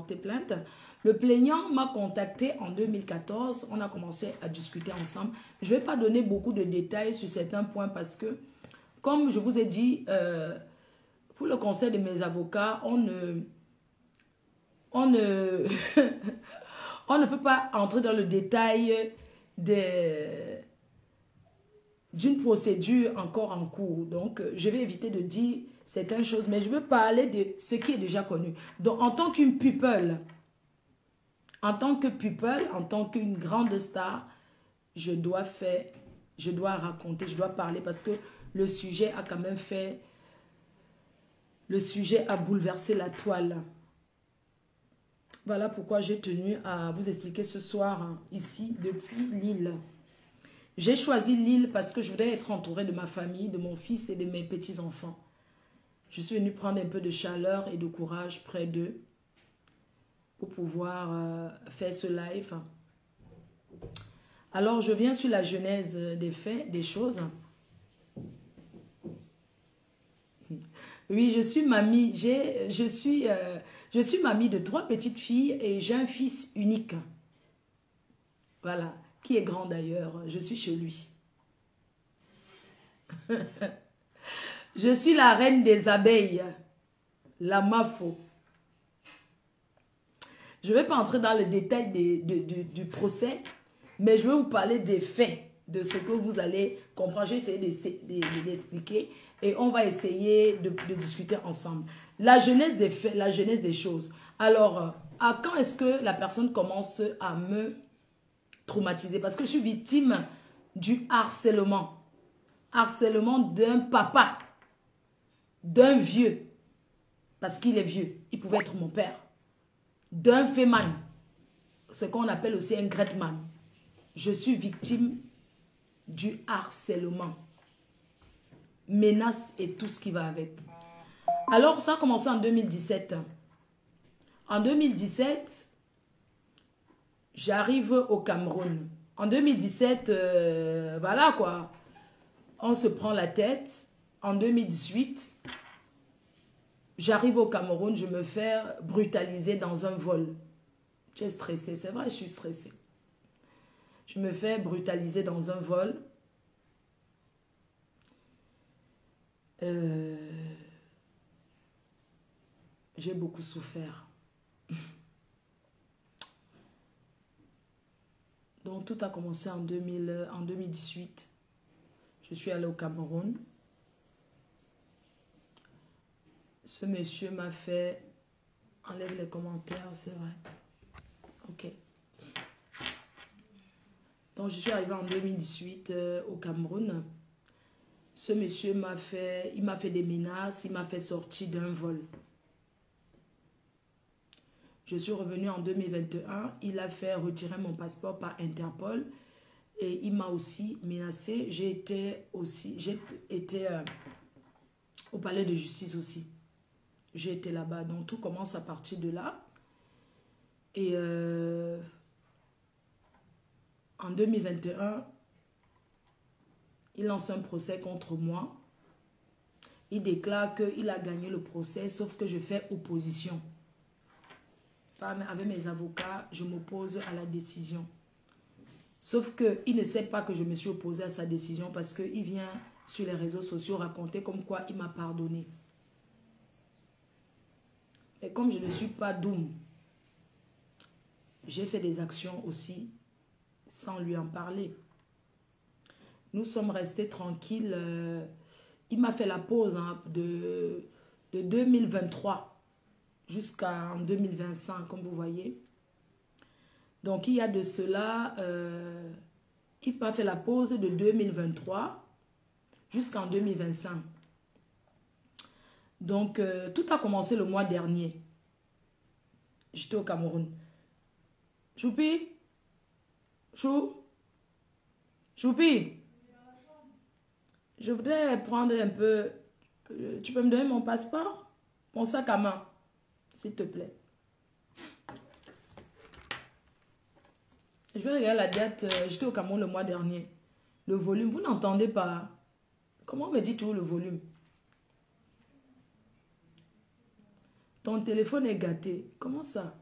porté plainte. Le plaignant m'a contacté en 2014. On a commencé à discuter ensemble. Je ne vais pas donner beaucoup de détails sur certains points parce que, comme je vous ai dit, pour le conseil de mes avocats, on ne on ne peut pas entrer dans le détail d'une procédure encore en cours. Donc, je vais éviter de dire certaines choses, mais je veux parler de ce qui est déjà connu. Donc, en tant qu'une people, en tant qu'une grande star, je dois raconter, je dois parler parce que le sujet a quand même fait, le sujet a bouleversé la toile. Voilà pourquoi j'ai tenu à vous expliquer ce soir ici depuis Lille. J'ai choisi Lille parce que je voulais être entourée de ma famille, de mon fils et de mes petits-enfants. Je suis venue prendre un peu de chaleur et de courage près d'eux pour pouvoir faire ce live. Alors, je viens sur la genèse des faits, des choses. Oui, je suis mamie. Je suis mamie de 3 petites filles et j'ai un fils unique. Voilà, qui est grand d'ailleurs. Je suis chez lui. Je suis la reine des abeilles, la Mafo. Je ne vais pas entrer dans le détail du procès, mais je vais vous parler des faits, de ce que vous allez comprendre. J'ai essayé d'expliquer et on va essayer de discuter ensemble. La genèse des faits, la genèse des choses. Alors, à quand est-ce que la personne commence à me traumatiser? Parce que je suis victime du harcèlement. Harcèlement d'un papa, d'un vieux, parce qu'il est vieux. Il pouvait être mon père. D'un féman, ce qu'on appelle aussi un gretman. Je suis victime du harcèlement. Menace et tout ce qui va avec. Alors, ça a commencé en 2017. En 2017, j'arrive au Cameroun. En 2017, voilà quoi. On se prend la tête. En 2018, j'arrive au Cameroun, je me fais brutaliser dans un vol. J'ai stressé, c'est vrai, je suis stressée. Je me fais brutaliser dans un vol. J'ai beaucoup souffert. Donc tout a commencé en 2018. Je suis allée au Cameroun. Ce monsieur m'a fait... Enlève les commentaires, c'est vrai. Ok. Donc je suis arrivée en 2018 au Cameroun. Ce monsieur m'a fait des menaces, il m'a fait sortir d'un vol. Je suis revenue en 2021, il a fait retirer mon passeport par Interpol et il m'a aussi menacée. J'ai été au palais de justice aussi. J'ai été là-bas, donc tout commence à partir de là. Et en 2021, il lance un procès contre moi. Il déclare qu'il a gagné le procès, sauf que je fais opposition. Avec mes avocats, je m'oppose à la décision. Sauf qu'il ne sait pas que je me suis opposée à sa décision parce qu'il vient sur les réseaux sociaux raconter comme quoi il m'a pardonné. Et comme je ne suis pas doum, j'ai fait des actions aussi sans lui en parler. Nous sommes restés tranquilles. Il m'a fait la pause de 2023 jusqu'en 2025, comme vous voyez. Donc, il y a de cela, il m'a fait la pause de 2023 jusqu'en 2025. Donc, tout a commencé le mois dernier. J'étais au Cameroun. Choupi? Choupi? Je voudrais prendre un peu... tu peux me donner mon passeport? Mon sac à main, s'il te plaît. Je vais regarder la date. J'étais au Cameroun le mois dernier. Le volume, vous n'entendez pas? Comment me dit-tu le volume? Ton téléphone est gâté. Comment ça?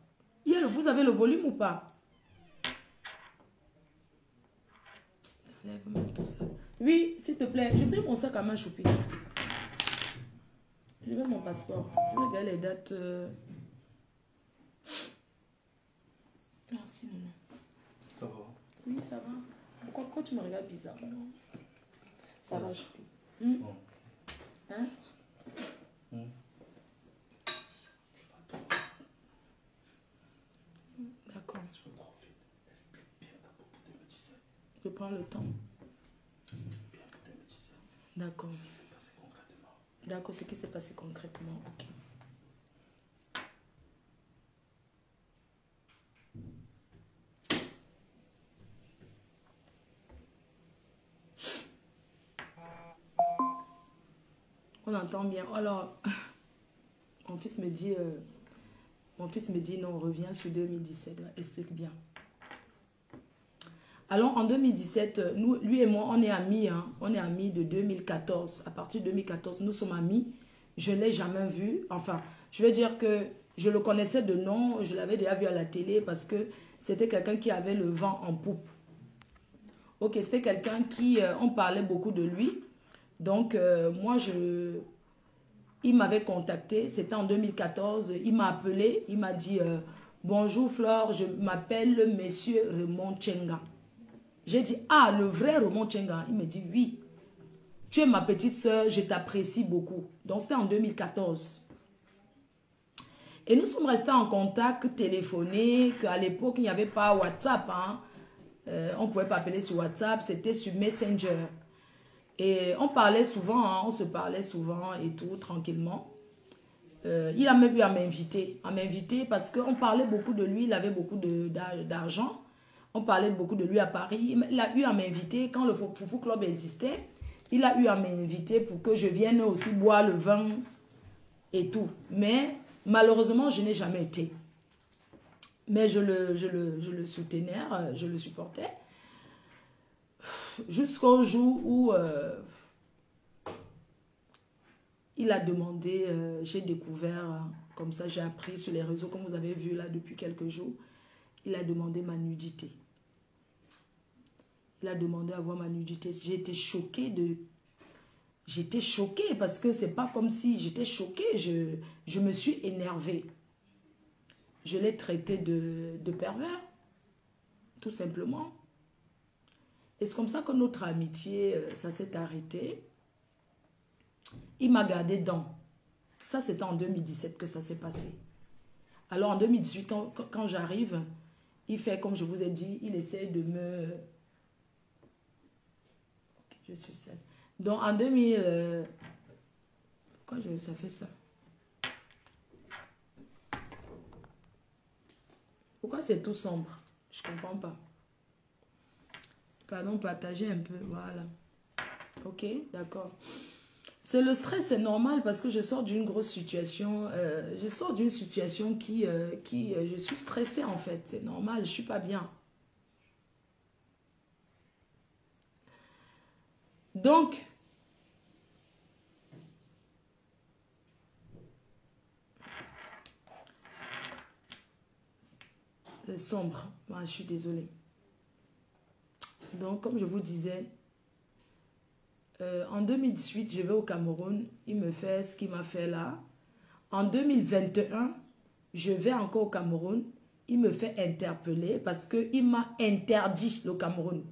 Vous avez le volume ou pas? Enlève-moi tout ça. Oui, s'il te plaît, je mets mon sac à main, Choupi. Je mets mon passeport. Je regarde les dates. Merci, maman. Ça va? Oui, ça va. Pourquoi tu me regardes bizarrement? Ça va, Choupi. Bon. Hein? D'accord. Je vais trop vite. Explique bien d'abord pour tes médecins. Je prends le temps. Explique bien pour tes médecins. D'accord. Ce qui s'est passé concrètement. D'accord, ce qui s'est passé concrètement. Ok. On entend bien. Alors, mon fils me dit non, on revient sur 2017. Explique bien. Alors, en 2017, lui et moi, on est amis. Hein. On est amis de 2014. À partir de 2014, nous sommes amis. Je ne l'ai jamais vu. Enfin, je veux dire que je le connaissais de nom. Je l'avais déjà vu à la télé parce que c'était quelqu'un qui avait le vent en poupe. Ok, c'était quelqu'un qui... on parlait beaucoup de lui. Donc, moi, il m'avait contacté. C'était en 2014. Il m'a appelé. Il m'a dit, bonjour Flore, je m'appelle Monsieur Raymond Tchenga. J'ai dit, ah, le vrai Raymond Tchenga. Il me dit, oui. Tu es ma petite soeur, je t'apprécie beaucoup. Donc, c'était en 2014. Et nous sommes restés en contact téléphonique. À l'époque, il n'y avait pas WhatsApp. Hein. On ne pouvait pas appeler sur WhatsApp. C'était sur Messenger. Et on parlait souvent. Hein, on se parlait souvent et tout, tranquillement. Il a même eu à m'inviter. Parce qu'on parlait beaucoup de lui. Il avait beaucoup d'argent. On parlait beaucoup de lui à Paris. Il a eu à m'inviter quand le Foufou Club existait. Il a eu à m'inviter pour que je vienne aussi boire le vin et tout. Mais malheureusement, je n'ai jamais été. Mais je le soutenais, je le supportais. Jusqu'au jour où il a demandé, j'ai découvert, comme ça j'ai appris sur les réseaux, comme vous avez vu là depuis quelques jours, il a demandé ma nudité. Il a demandé à voir ma nudité. J'ai été choquée J'étais choquée parce que c'est pas comme si j'étais choquée. Je me suis énervée. Je l'ai traité de pervers. Tout simplement. Et c'est comme ça que notre amitié, ça s'est arrêté. Il m'a gardé dans. Ça, c'était en 2017 que ça s'est passé. Alors en 2018, quand j'arrive, il fait comme je vous ai dit, il essaie de me... Ok, je suis seule. Donc en 2000... Pourquoi ça fait ça? Pourquoi c'est tout sombre? Je ne comprends pas. Pardon, partager un peu, voilà. Ok, d'accord. C'est le stress, c'est normal parce que je sors d'une grosse situation. Je sors d'une situation qui je suis stressée en fait. C'est normal, je ne suis pas bien. Donc, c'est sombre. Moi, je suis désolée. Donc, comme je vous disais, en 2018, je vais au Cameroun. Il me fait ce qu'il m'a fait là. En 2021, je vais encore au Cameroun. Il me fait interpeller parce qu'il m'a interdit le Cameroun.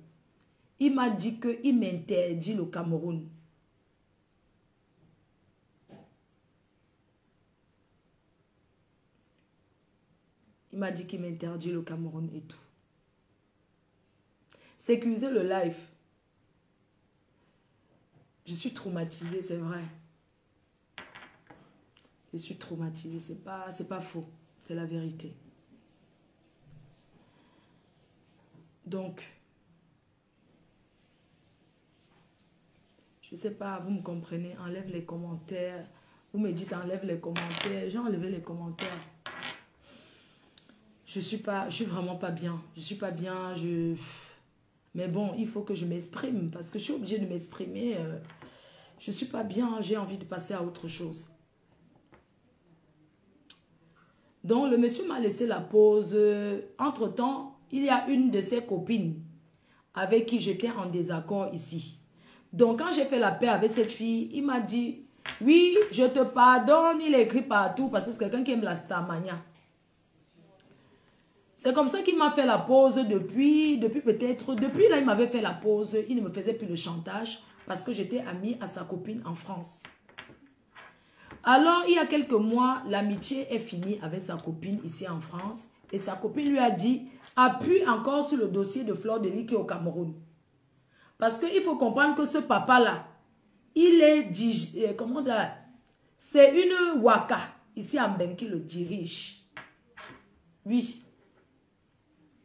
Il m'a dit qu'il m'interdit le Cameroun. Il m'a dit qu'il m'interdit le Cameroun et tout. Sécuriser le live. Je suis traumatisée, c'est vrai. Je suis traumatisée, c'est pas faux. C'est la vérité. Donc, je ne sais pas, vous me comprenez, enlève les commentaires. Vous me dites enlève les commentaires. J'ai enlevé les commentaires. Je suis vraiment pas bien. Je suis pas bien. Mais bon, il faut que je m'exprime parce que je suis obligée de m'exprimer. Je suis pas bien. J'ai envie de passer à autre chose. Donc, le monsieur m'a laissé la pause. Entre-temps, il y a une de ses copines avec qui j'étais en désaccord ici. Donc, quand j'ai fait la paix avec cette fille, il m'a dit, oui, je te pardonne. Il a écrit partout parce que c'est quelqu'un qui aime la starmania. C'est comme ça qu'il m'a fait la pause depuis là, il m'avait fait la pause. Il ne me faisait plus le chantage parce que j'étais amie à sa copine en France. Alors, il y a quelques mois, l'amitié est finie avec sa copine ici en France. Et sa copine lui a dit, appuie encore sur le dossier de Fleur de Lys qui est au Cameroun. Parce qu'il faut comprendre que ce papa-là, il est, comment dire, c'est une waka, ici à Mben, qui le dirige. Oui.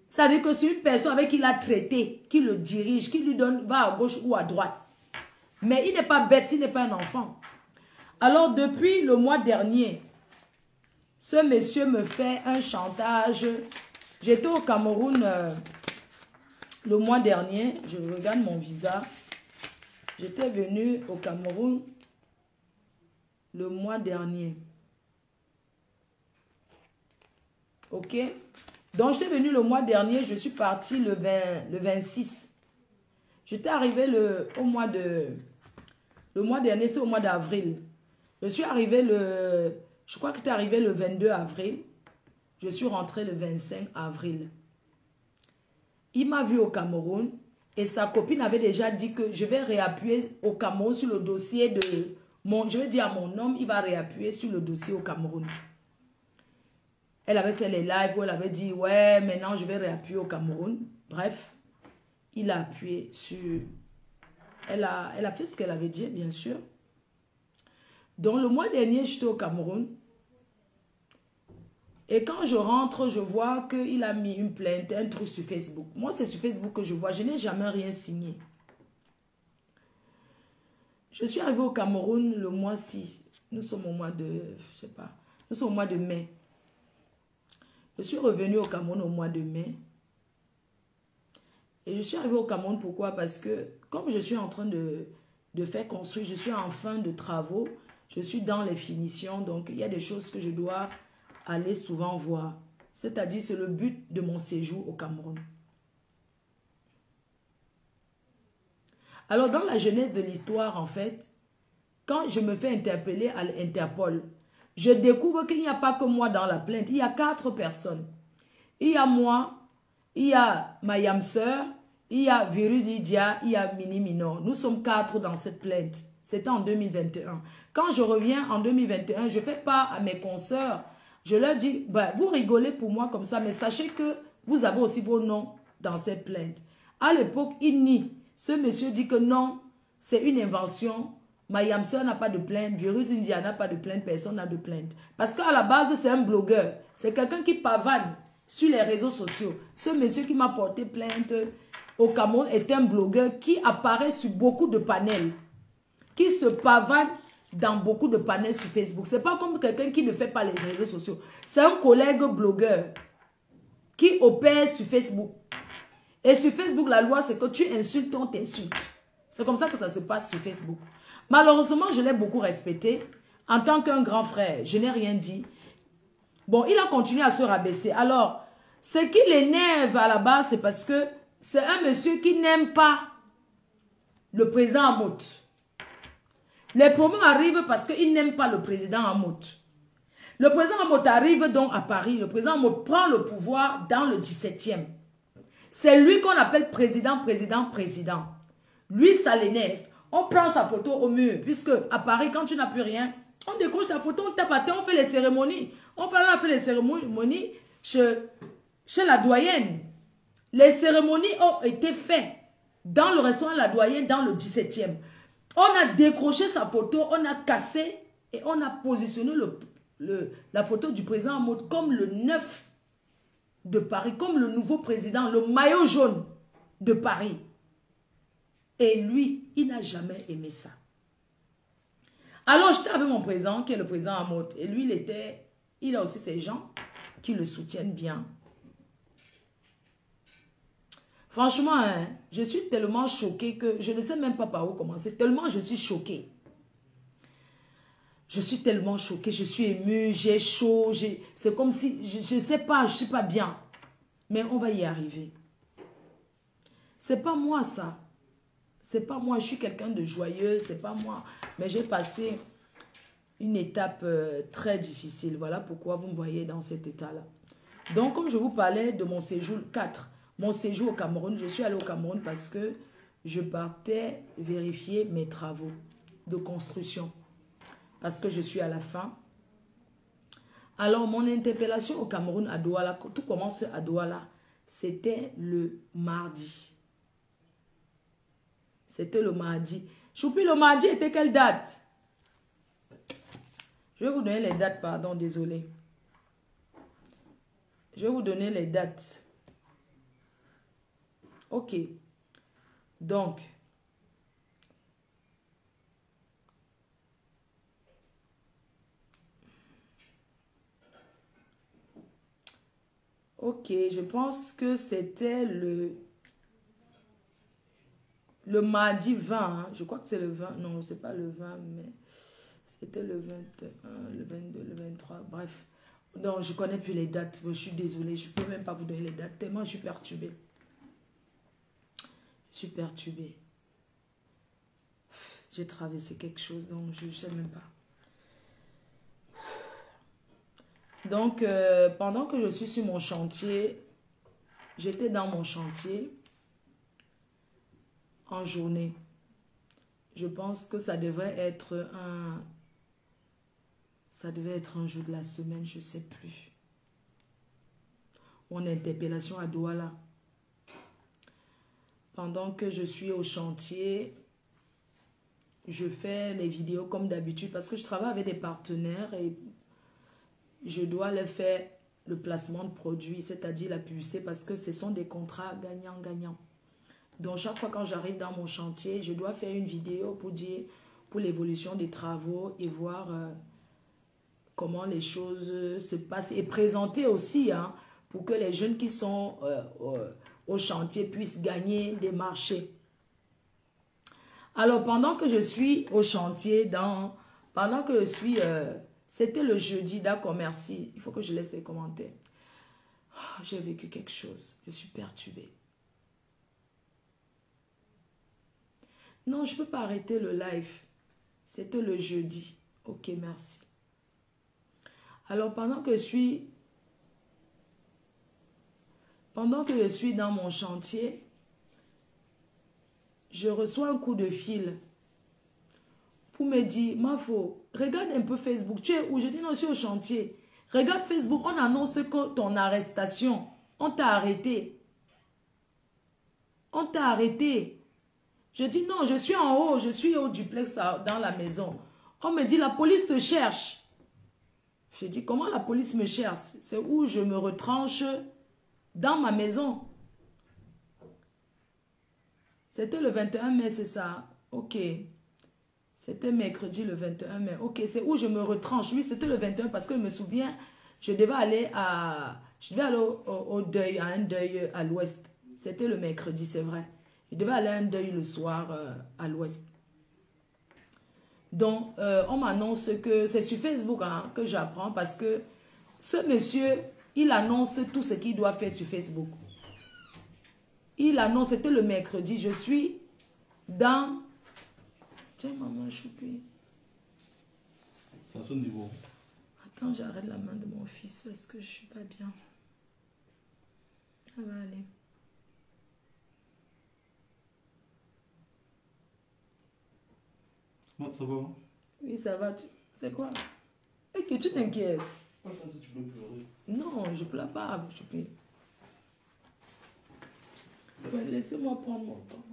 C'est-à-dire que c'est une personne avec qui il a traité, qui le dirige, qui lui donne, va à gauche ou à droite. Mais il n'est pas bête, il n'est pas un enfant. Alors, depuis le mois dernier, ce monsieur me fait un chantage. J'étais au Cameroun le mois dernier. Je regarde mon visa. J'étais venu au Cameroun le mois dernier. Ok? Donc, j'étais venu le mois dernier. Je suis parti le 26. J'étais arrivé au mois de... Le mois dernier, c'est au mois d'avril. Je suis arrivé je crois que j'étais arrivé le 22 avril. Je suis rentré le 25 avril. Il m'a vu au Cameroun et sa copine avait déjà dit que je vais réappuyer au Cameroun sur le dossier de... je vais dire à mon homme, il va réappuyer sur le dossier au Cameroun. Elle avait fait les lives où elle avait dit, ouais, maintenant je vais réappuyer au Cameroun. Bref, il a appuyé sur... Elle a fait ce qu'elle avait dit, bien sûr. Donc, le mois dernier, j'étais au Cameroun. Et quand je rentre, je vois qu'il a mis une plainte, un truc sur Facebook. Moi, c'est sur Facebook que je vois. Je n'ai jamais rien signé. Je suis arrivée au Cameroun le mois-ci. Nous sommes au mois de... Je sais pas. Nous sommes au mois de mai. Je suis revenue au Cameroun au mois de mai. Et je suis arrivée au Cameroun, pourquoi? Parce que comme je suis en train de faire construire, je suis en fin de travaux, je suis dans les finitions, donc il y a des choses que je dois aller souvent voir. C'est-à-dire, c'est le but de mon séjour au Cameroun. Alors, dans la genèse de l'histoire, en fait, quand je me fais interpeller à l'Interpol, je découvre qu'il n'y a pas que moi dans la plainte. Il y a 4 personnes. Il y a moi, il y a ma yam-sœur, il y a Virus Lydia, il y a Mini Minor. Nous sommes 4 dans cette plainte. C'était en 2021. Quand je reviens en 2021, je fais part à mes consoeurs. Je leur dis, bah, vous rigolez pour moi comme ça, mais sachez que vous avez aussi vos noms dans cette plainte. À l'époque, il nie. Ce monsieur dit que non, c'est une invention. Ma yam-sœur n'a pas de plainte. Virus India n'a pas de plainte. Personne n'a de plainte. Parce qu'à la base, c'est un blogueur. C'est quelqu'un qui pavane sur les réseaux sociaux. Ce monsieur qui m'a porté plainte au Cameroun est un blogueur qui apparaît sur beaucoup de panels. Qui se pavane dans beaucoup de panels sur Facebook. C'est pas comme quelqu'un qui ne fait pas les réseaux sociaux. C'est un collègue blogueur qui opère sur Facebook. Et sur Facebook, la loi, c'est que tu insultes, on t'insulte. C'est comme ça que ça se passe sur Facebook. Malheureusement, je l'ai beaucoup respecté. En tant qu'un grand frère, je n'ai rien dit. Bon, il a continué à se rabaisser. Alors, ce qui l'énerve à la base, c'est parce que c'est un monsieur qui n'aime pas le président Amout. Les problèmes arrivent parce qu'il n'aime pas le président Amout. Le président Amout arrive donc à Paris. Le président Amout prend le pouvoir dans le 17e. C'est lui qu'on appelle président. Lui, ça l'énerve. On prend sa photo au mur. Puisque à Paris, quand tu n'as plus rien, on décroche ta photo, on tape à terre, on fait les cérémonies. On fait les cérémonies chez la doyenne. Les cérémonies ont été faites dans le restaurant La Doyenne, dans le 17e. On a décroché sa photo, on a cassé et on a positionné la photo du président en mode comme le 9 de Paris, comme le nouveau président, le maillot jaune de Paris. Et lui, il n'a jamais aimé ça. Alors, j'étais avec mon président, qui est le président Amout. Et lui, il a aussi ses gens qui le soutiennent bien. Franchement, hein, je suis tellement choquée que je ne sais même pas par où commencer. Tellement je suis choquée. Je suis tellement choquée, je suis émue, j'ai chaud, c'est comme si, je ne sais pas, je ne suis pas bien. Mais on va y arriver. C'est pas moi ça. C'est pas moi, je suis quelqu'un de joyeux, c'est pas moi. Mais j'ai passé une étape très difficile. Voilà pourquoi vous me voyez dans cet état-là. Donc, comme je vous parlais de mon séjour 4, mon séjour au Cameroun, je suis allée au Cameroun parce que je partais vérifier mes travaux de construction. Parce que je suis à la fin. Alors, mon interpellation au Cameroun, à Douala, tout commence à Douala, c'était le mardi. C'était le mardi. Choupi, le mardi était quelle date? Je vais vous donner les dates, pardon, désolé. Je vais vous donner les dates. Ok. Donc. Ok, je pense que c'était le mardi 20. Hein. Je crois que c'est le 20. Non, c'est pas le 20, mais c'était le 21, le 22, le 23. Bref. Non, je connais plus les dates. Je suis désolée. Je ne peux même pas vous donner les dates. Tellement je suis perturbée. Je suis perturbée. J'ai traversé quelque chose, donc je ne sais même pas. Donc, pendant que je suis sur mon chantier, j'étais dans mon chantier en journée. Je pense que ça devrait être un jour de la semaine, je ne sais plus. Mon interpellation à Douala. Pendant que je suis au chantier, je fais les vidéos comme d'habitude parce que je travaille avec des partenaires et je dois leur faire le placement de produits, c'est-à-dire la publicité parce que ce sont des contrats gagnant-gagnant. Donc, chaque fois quand j'arrive dans mon chantier, je dois faire une vidéo pour dire, pour l'évolution des travaux et voir comment les choses se passent et présenter aussi, hein, pour que les jeunes qui sont au chantier puissent gagner des marchés. Alors, pendant que je suis au chantier, pendant que je suis... c'était le jeudi, d'accord, merci. Il faut que je laisse les commentaires. Oh, j'ai vécu quelque chose. Je suis perturbée. Non, je ne peux pas arrêter le live. C'était le jeudi. Ok, merci. Alors, pendant que je suis dans mon chantier, je reçois un coup de fil pour me dire, Mafo, regarde un peu Facebook. Tu es où? Je dis non, je suis au chantier. Regarde Facebook, on annonce que ton arrestation, on t'a arrêté. On t'a arrêté. Je dis non, je suis en haut, je suis au duplex dans la maison. On me dit, la police te cherche. Je dis, comment la police me cherche? C'est où je me retranche dans ma maison. C'était le 21 mai, c'est ça? Ok. C'était mercredi le 21 mai. Ok, c'est où je me retranche. Oui, c'était le 21 parce que je me souviens, je devais aller au deuil, à un deuil à l'ouest. C'était le mercredi, c'est vrai. Je devais aller à un deuil le soir à l'ouest. Donc, on m'annonce que c'est sur Facebook hein, que j'apprends parce que ce monsieur, il annonce tout ce qu'il doit faire sur Facebook. Il annonce, c'était le mercredi, je suis dans... Tiens, maman, choupi. C'est à ce niveau. Attends, j'arrête la main de mon fils parce que je suis pas bien. Ça va aller. Non, ça va? Oui, ça va. C'est quoi? Et que tu t'inquiètes. Pas comme si tu peux pleurer. Non, je ne pleure pas, choupi. Ouais, laissez-moi prendre mon temps.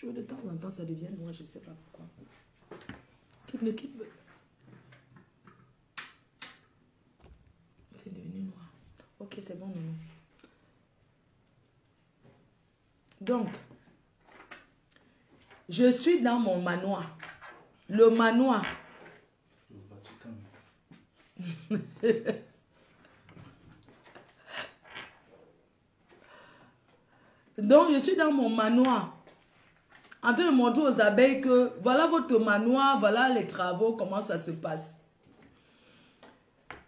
De temps en temps, ça devient noir, je ne sais pas pourquoi. C'est devenu noir. Ok, c'est bon, non. Donc, je suis dans mon manoir. Le manoir. Le Vatican. Donc, je suis dans mon manoir. En train de montrer aux abeilles que voilà votre manoir, voilà les travaux, comment ça se passe.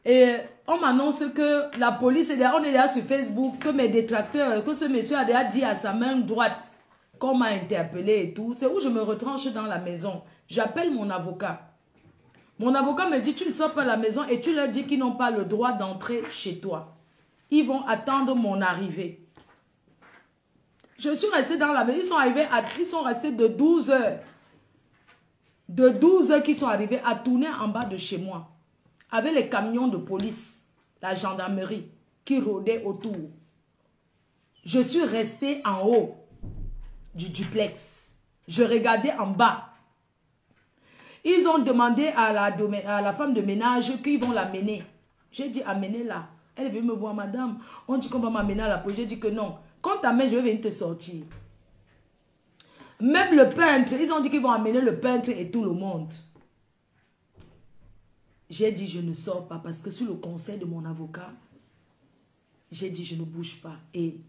Et on m'annonce que la police, on est là sur Facebook, que mes détracteurs, que ce monsieur a déjà dit à sa main droite qu'on m'a interpellé et tout. C'est où je me retranche dans la maison. J'appelle mon avocat. Mon avocat me dit, tu ne sors pas de la maison et tu leur dis qu'ils n'ont pas le droit d'entrer chez toi. Ils vont attendre mon arrivée. Je suis restée dans la maison. Ils sont restés de 12 heures. De 12 heures qu'ils sont arrivés à tourner en bas de chez moi. Avec les camions de police, la gendarmerie qui rôdaient autour. Je suis restée en haut du duplex. Je regardais en bas. Ils ont demandé à la femme de ménage qu'ils vont l'amener. J'ai dit, amenez-la. Elle veut me voir, madame. On dit qu'on va m'amener à la police. J'ai dit que non. Quand t'amènes, je vais venir te sortir. Même le peintre, ils ont dit qu'ils vont amener le peintre et tout le monde. J'ai dit, je ne sors pas parce que sous le conseil de mon avocat, j'ai dit, je ne bouge pas. Et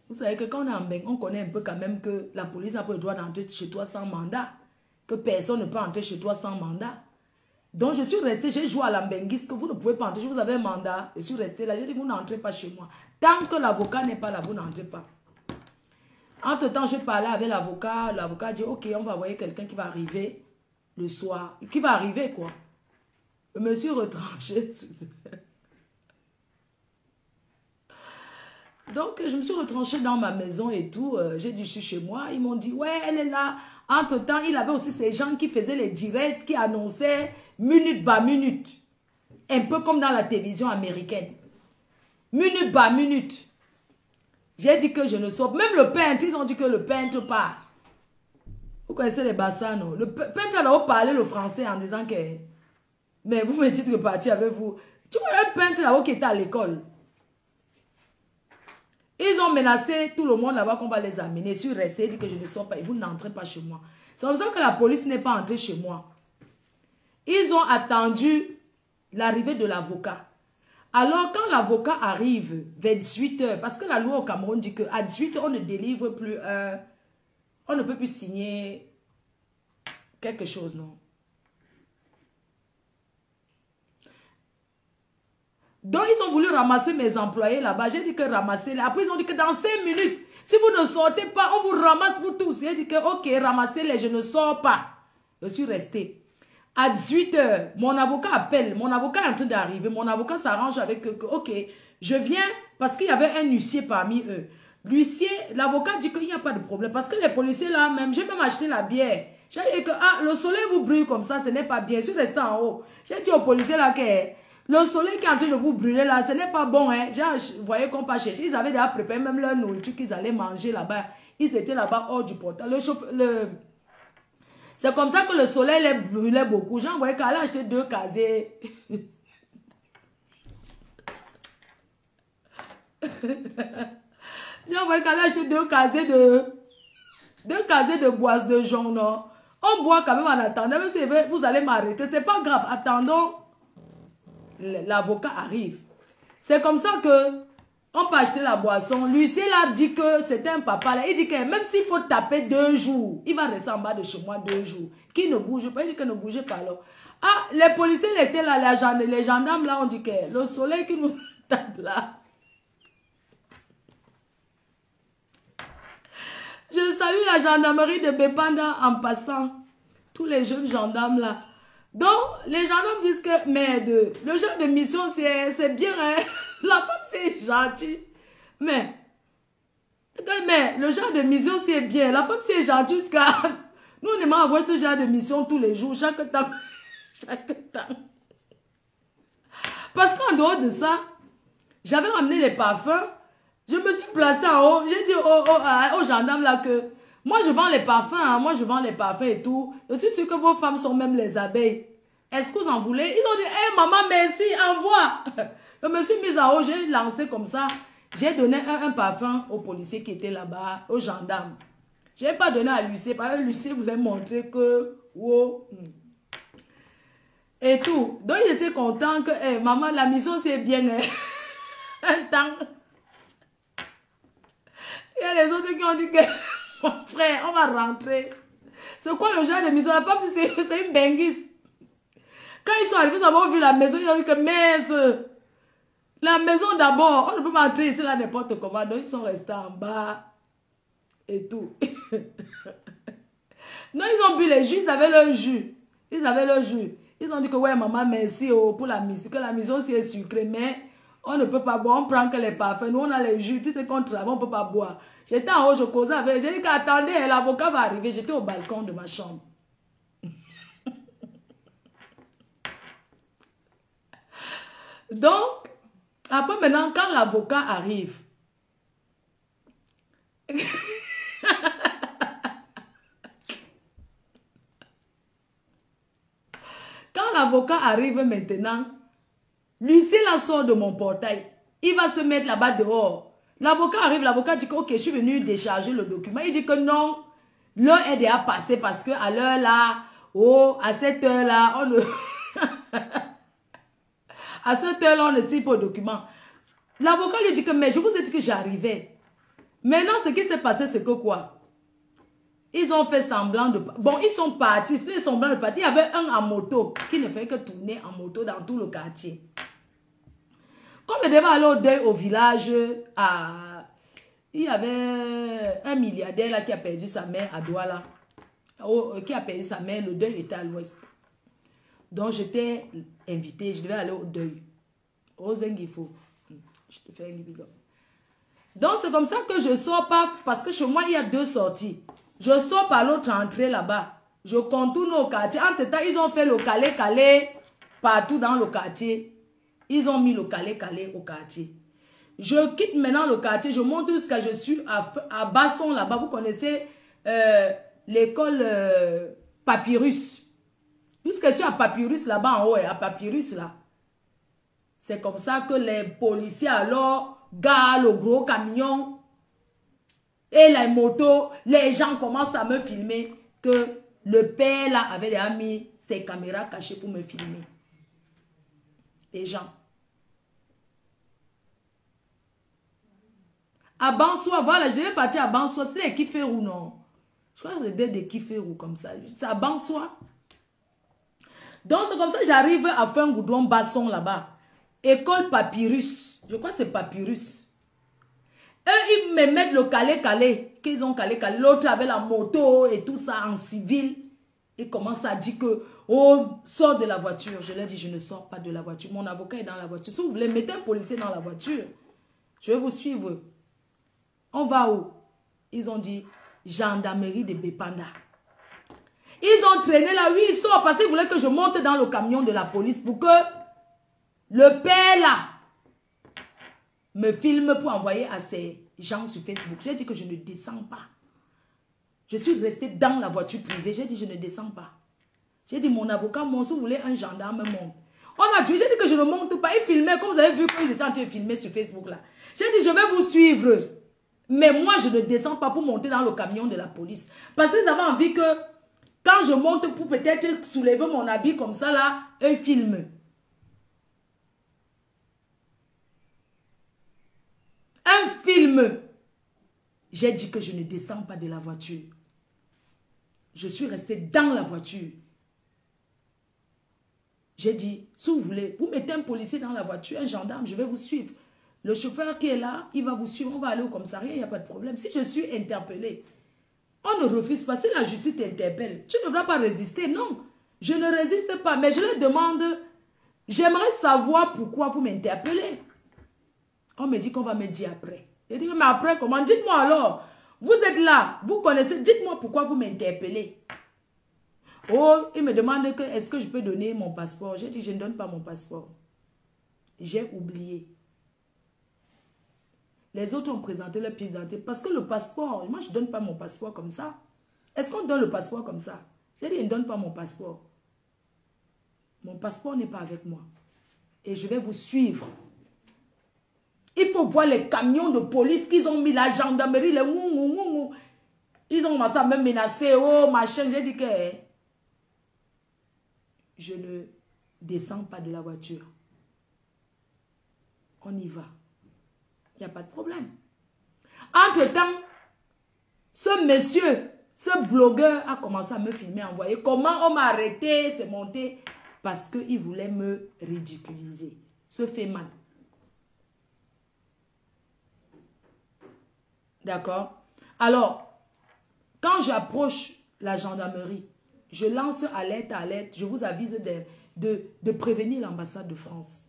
vous savez que quand on est en Beng, on connaît un peu quand même que la police n'a pas le droit d'entrer chez toi sans mandat. Que personne ne peut entrer chez toi sans mandat. Donc je suis restée, j'ai joué à l'ambengis, que vous ne pouvez pas entrer, vous avez un mandat. Je suis restée là, j'ai dit, vous n'entrez pas chez moi. Tant que l'avocat n'est pas là, vous n'entrez pas. Entre-temps, je parlais avec l'avocat. L'avocat dit, ok, on va envoyer quelqu'un qui va arriver le soir. Qui va arriver, quoi. Je me suis retranchée. Donc, je me suis retranchée dans ma maison et tout. J'ai dit, je suis chez moi. Ils m'ont dit, ouais, elle est là. Entre-temps, il avait aussi ces gens qui faisaient les directs, qui annonçaient minute par minute. Un peu comme dans la télévision américaine. Minute par minute. J'ai dit que je ne sors. Même le peintre, ils ont dit que le peintre part. Vous connaissez les bassins, non? Le peintre a parlé le français en disant que... Mais vous me dites que partir avec vous. Tu vois un peintre là-haut qui était à l'école. Ils ont menacé tout le monde là-bas qu'on va les amener. Je suis restée, dit que je ne sors pas. Et vous n'entrez pas chez moi. C'est comme ça que la police n'est pas entrée chez moi. Ils ont attendu l'arrivée de l'avocat. Alors, quand l'avocat arrive vers 18 h, parce que la loi au Cameroun dit qu'à 18 h, on ne délivre plus on ne peut plus signer quelque chose, non? Donc, ils ont voulu ramasser mes employés là-bas. J'ai dit que ramasser-les. Après, ils ont dit que dans 5 minutes, si vous ne sortez pas, on vous ramasse vous tous. J'ai dit que, ok, ramassez-les, je ne sors pas. Je suis restée. À 18 h, mon avocat appelle. Mon avocat est en train d'arriver. Mon avocat s'arrange avec eux que, ok, je viens parce qu'il y avait un huissier parmi eux. L'huissier, l'avocat dit qu'il n'y a pas de problème. Parce que les policiers là même, j'ai même acheté la bière. J'ai dit que, ah, le soleil vous brûle comme ça, ce n'est pas bien. Je suis restée en haut. J'ai dit aux policiers là que... Le soleil qui est en train de vous brûler là, ce n'est pas bon. Hein. Vous voyez qu'on pas chercher. Ils avaient déjà préparé même leur nourriture qu'ils allaient manger là-bas. Ils étaient là-bas hors du portail. C'est comme ça que le soleil les brûlait beaucoup. J'ai envoyé qu'elle a acheté 2 casiers. J'ai envoyé qu'elle a acheté 2 casiers de bois de jaune. On boit quand même en attendant. Même si vous allez m'arrêter, c'est pas grave. Attendons. L'avocat arrive. C'est comme ça que on peut acheter la boisson. L'huissier là dit que c'était un papa là. Il dit que même s'il faut taper 2 jours, il va rester en bas de chez moi 2 jours. Qui ne bouge pas? Il dit que ne bougez pas là. Ah, les policiers étaient là, les gendarmes là, on dit que le soleil qui nous tape là. Je salue la gendarmerie de Bepanda en passant. Tous les jeunes gendarmes là. Donc, les gendarmes disent que, mais le genre de mission, c'est bien, hein. La femme, c'est gentil. Mais, le genre de mission, c'est bien. La femme, c'est gentil jusqu'à... Nous, on aimons avoir ce genre de mission tous les jours, chaque temps. Chaque temps. Parce qu'en dehors de ça, j'avais ramené les parfums. Je me suis placée en haut. J'ai dit aux gendarmes là que... Moi, je vends les parfums, hein. Moi, je vends les parfums et tout. Je suis sûre que vos femmes sont même les abeilles. Est-ce que vous en voulez? Ils ont dit, hé, maman, merci, envoie. Je me suis mise en haut, j'ai lancé comme ça. J'ai donné un parfum aux policiers qui étaient là-bas, aux gendarmes. Je n'ai pas donné à l'huissier, parce que l'huissier voulait montrer que, wow. Et tout. Donc, ils étaient contents que, hé, maman, la mission, c'est bien. Hein. Un temps. Il y a les autres qui ont dit que, mon frère, on va rentrer. C'est quoi le genre de maison? La femme, c'est une benguiste. Quand ils sont arrivés, ils ont vu la maison, ils ont dit que, mais la maison d'abord, on ne peut pas entrer ici là n'importe comment. Donc, ils sont restés en bas et tout. Non, ils ont bu les jus, ils avaient leur jus. Ils avaient leur jus. Ils ont dit que, ouais, maman, merci pour la musique, que la maison aussi est sucrée, mais on ne peut pas boire, on prend que les parfums. Nous, on a les jus, tu sais qu'on travaille, on ne peut pas boire. J'étais en haut, je causais avec, j'ai dit qu'attendez, l'avocat va arriver. J'étais au balcon de ma chambre. Donc, après maintenant, quand l'avocat arrive, quand l'avocat arrive maintenant, Lucie la sort de mon portail. Il va se mettre là-bas dehors. L'avocat arrive, l'avocat dit que ok, je suis venu décharger le document. Il dit que non, l'heure est déjà passée parce que à l'heure là, oh, à cette heure là, on ne... à cette heure là, on ne signe pas le document. L'avocat lui dit que mais je vous ai dit que j'arrivais. Maintenant, ce qui s'est passé, c'est que quoi? Ils ont fait semblant de... Bon, ils sont partis, fait semblant de partir. Il y avait un en moto qui ne fait que tourner en moto dans tout le quartier. Comme il devait aller au deuil au village, il y avait un milliardaire là qui a perdu sa mère à Douala. Qui a perdu sa mère, le deuil était à l'ouest. Donc j'étais invitée, je devais aller au deuil. Rosengifo. Je te fais un libido. Donc c'est comme ça que je sors pas, parce que chez moi il y a deux sorties. Je sors par l'autre entrée là-bas. Je contourne au quartier. Entre temps, ils ont fait le calé-calé partout dans le quartier. Ils ont mis le calé-calé au quartier. Je quitte maintenant le quartier. Je monte jusqu'à je suis à Basson là-bas. Vous connaissez l'école Papyrus. Jusqu'à je suis à Papyrus là-bas en haut. À Papyrus là. C'est comme ça que les policiers alors garent le gros camion. Et les motos, les gens commencent à me filmer que le père là avait déjà mis ses caméras cachées pour me filmer. Les gens. À Bansoa, voilà, je devais partir à Bansoa. C'était les Kiferou, non? Je crois que c'était des Kiferou comme ça. C'est à Bansoa. Donc c'est comme ça que j'arrive à faire un goudron basson là-bas. École Papyrus. Je crois que c'est Papyrus. Eux, ils me mettent le calé-calé. Qu'ils ont calé-calé. L'autre avait la moto et tout ça en civil. Ils commencent à dire que, oh, sors de la voiture. Je leur dis, je ne sors pas de la voiture. Mon avocat est dans la voiture. Si vous voulez, mettez un policier dans la voiture. Je vais vous suivre. On va où? Ils ont dit, gendarmerie de Bépanda. Ils ont traîné là. Oui, ils sortent parce qu'ils voulaient que je monte dans le camion de la police pour que le père là me filme pour envoyer à ces gens sur Facebook. J'ai dit que je ne descends pas. Je suis restée dans la voiture privée. J'ai dit je ne descends pas. J'ai dit mon avocat, si vous voulez un gendarme monte. On a tué. J'ai dit que je ne monte pas. Ils filmaient comme vous avez vu quand ils étaient en train de filmer sur Facebook là. J'ai dit je vais vous suivre. Mais moi je ne descends pas pour monter dans le camion de la police. Parce qu'ils avaient envie que quand je monte pour peut-être soulever mon habit comme ça là, eux filment. Un film. J'ai dit que je ne descends pas de la voiture. Je suis restée dans la voiture. J'ai dit, si vous voulez, vous mettez un policier dans la voiture, un gendarme, je vais vous suivre. Le chauffeur qui est là, il va vous suivre, on va aller au commissariat, il n'y a pas de problème. Si je suis interpellée, on ne refuse pas. Si la justice t'interpelle, tu ne devras pas résister. Non, je ne résiste pas, mais je leur demande, j'aimerais savoir pourquoi vous m'interpellez. On me dit qu'on va me dire après. Je dis, mais après comment? Dites-moi alors. Vous êtes là, vous connaissez, dites-moi pourquoi vous m'interpellez. Oh, il me demande que est-ce que je peux donner mon passeport. J'ai dit, je ne donne pas mon passeport. J'ai oublié. Les autres ont présenté leur pièce d'identité. Parce que le passeport, moi je ne donne pas mon passeport comme ça. Est-ce qu'on donne le passeport comme ça? J'ai dit, je ne donne pas mon passeport. Mon passeport n'est pas avec moi. Et je vais vous suivre. Il faut voir les camions de police qu'ils ont mis, la gendarmerie, les mou. Ils ont commencé à me menacer, oh machin. J'ai dit que je ne descends pas de la voiture. On y va. Il n'y a pas de problème. Entre-temps, ce monsieur, ce blogueur a commencé à me filmer, envoyer. Comment on m'a arrêté, c'est monté. Parce qu'il voulait me ridiculiser. Se fait mal. D'accord? Alors, quand j'approche la gendarmerie, je lance alerte à alerte, je vous avise de prévenir l'ambassade de France.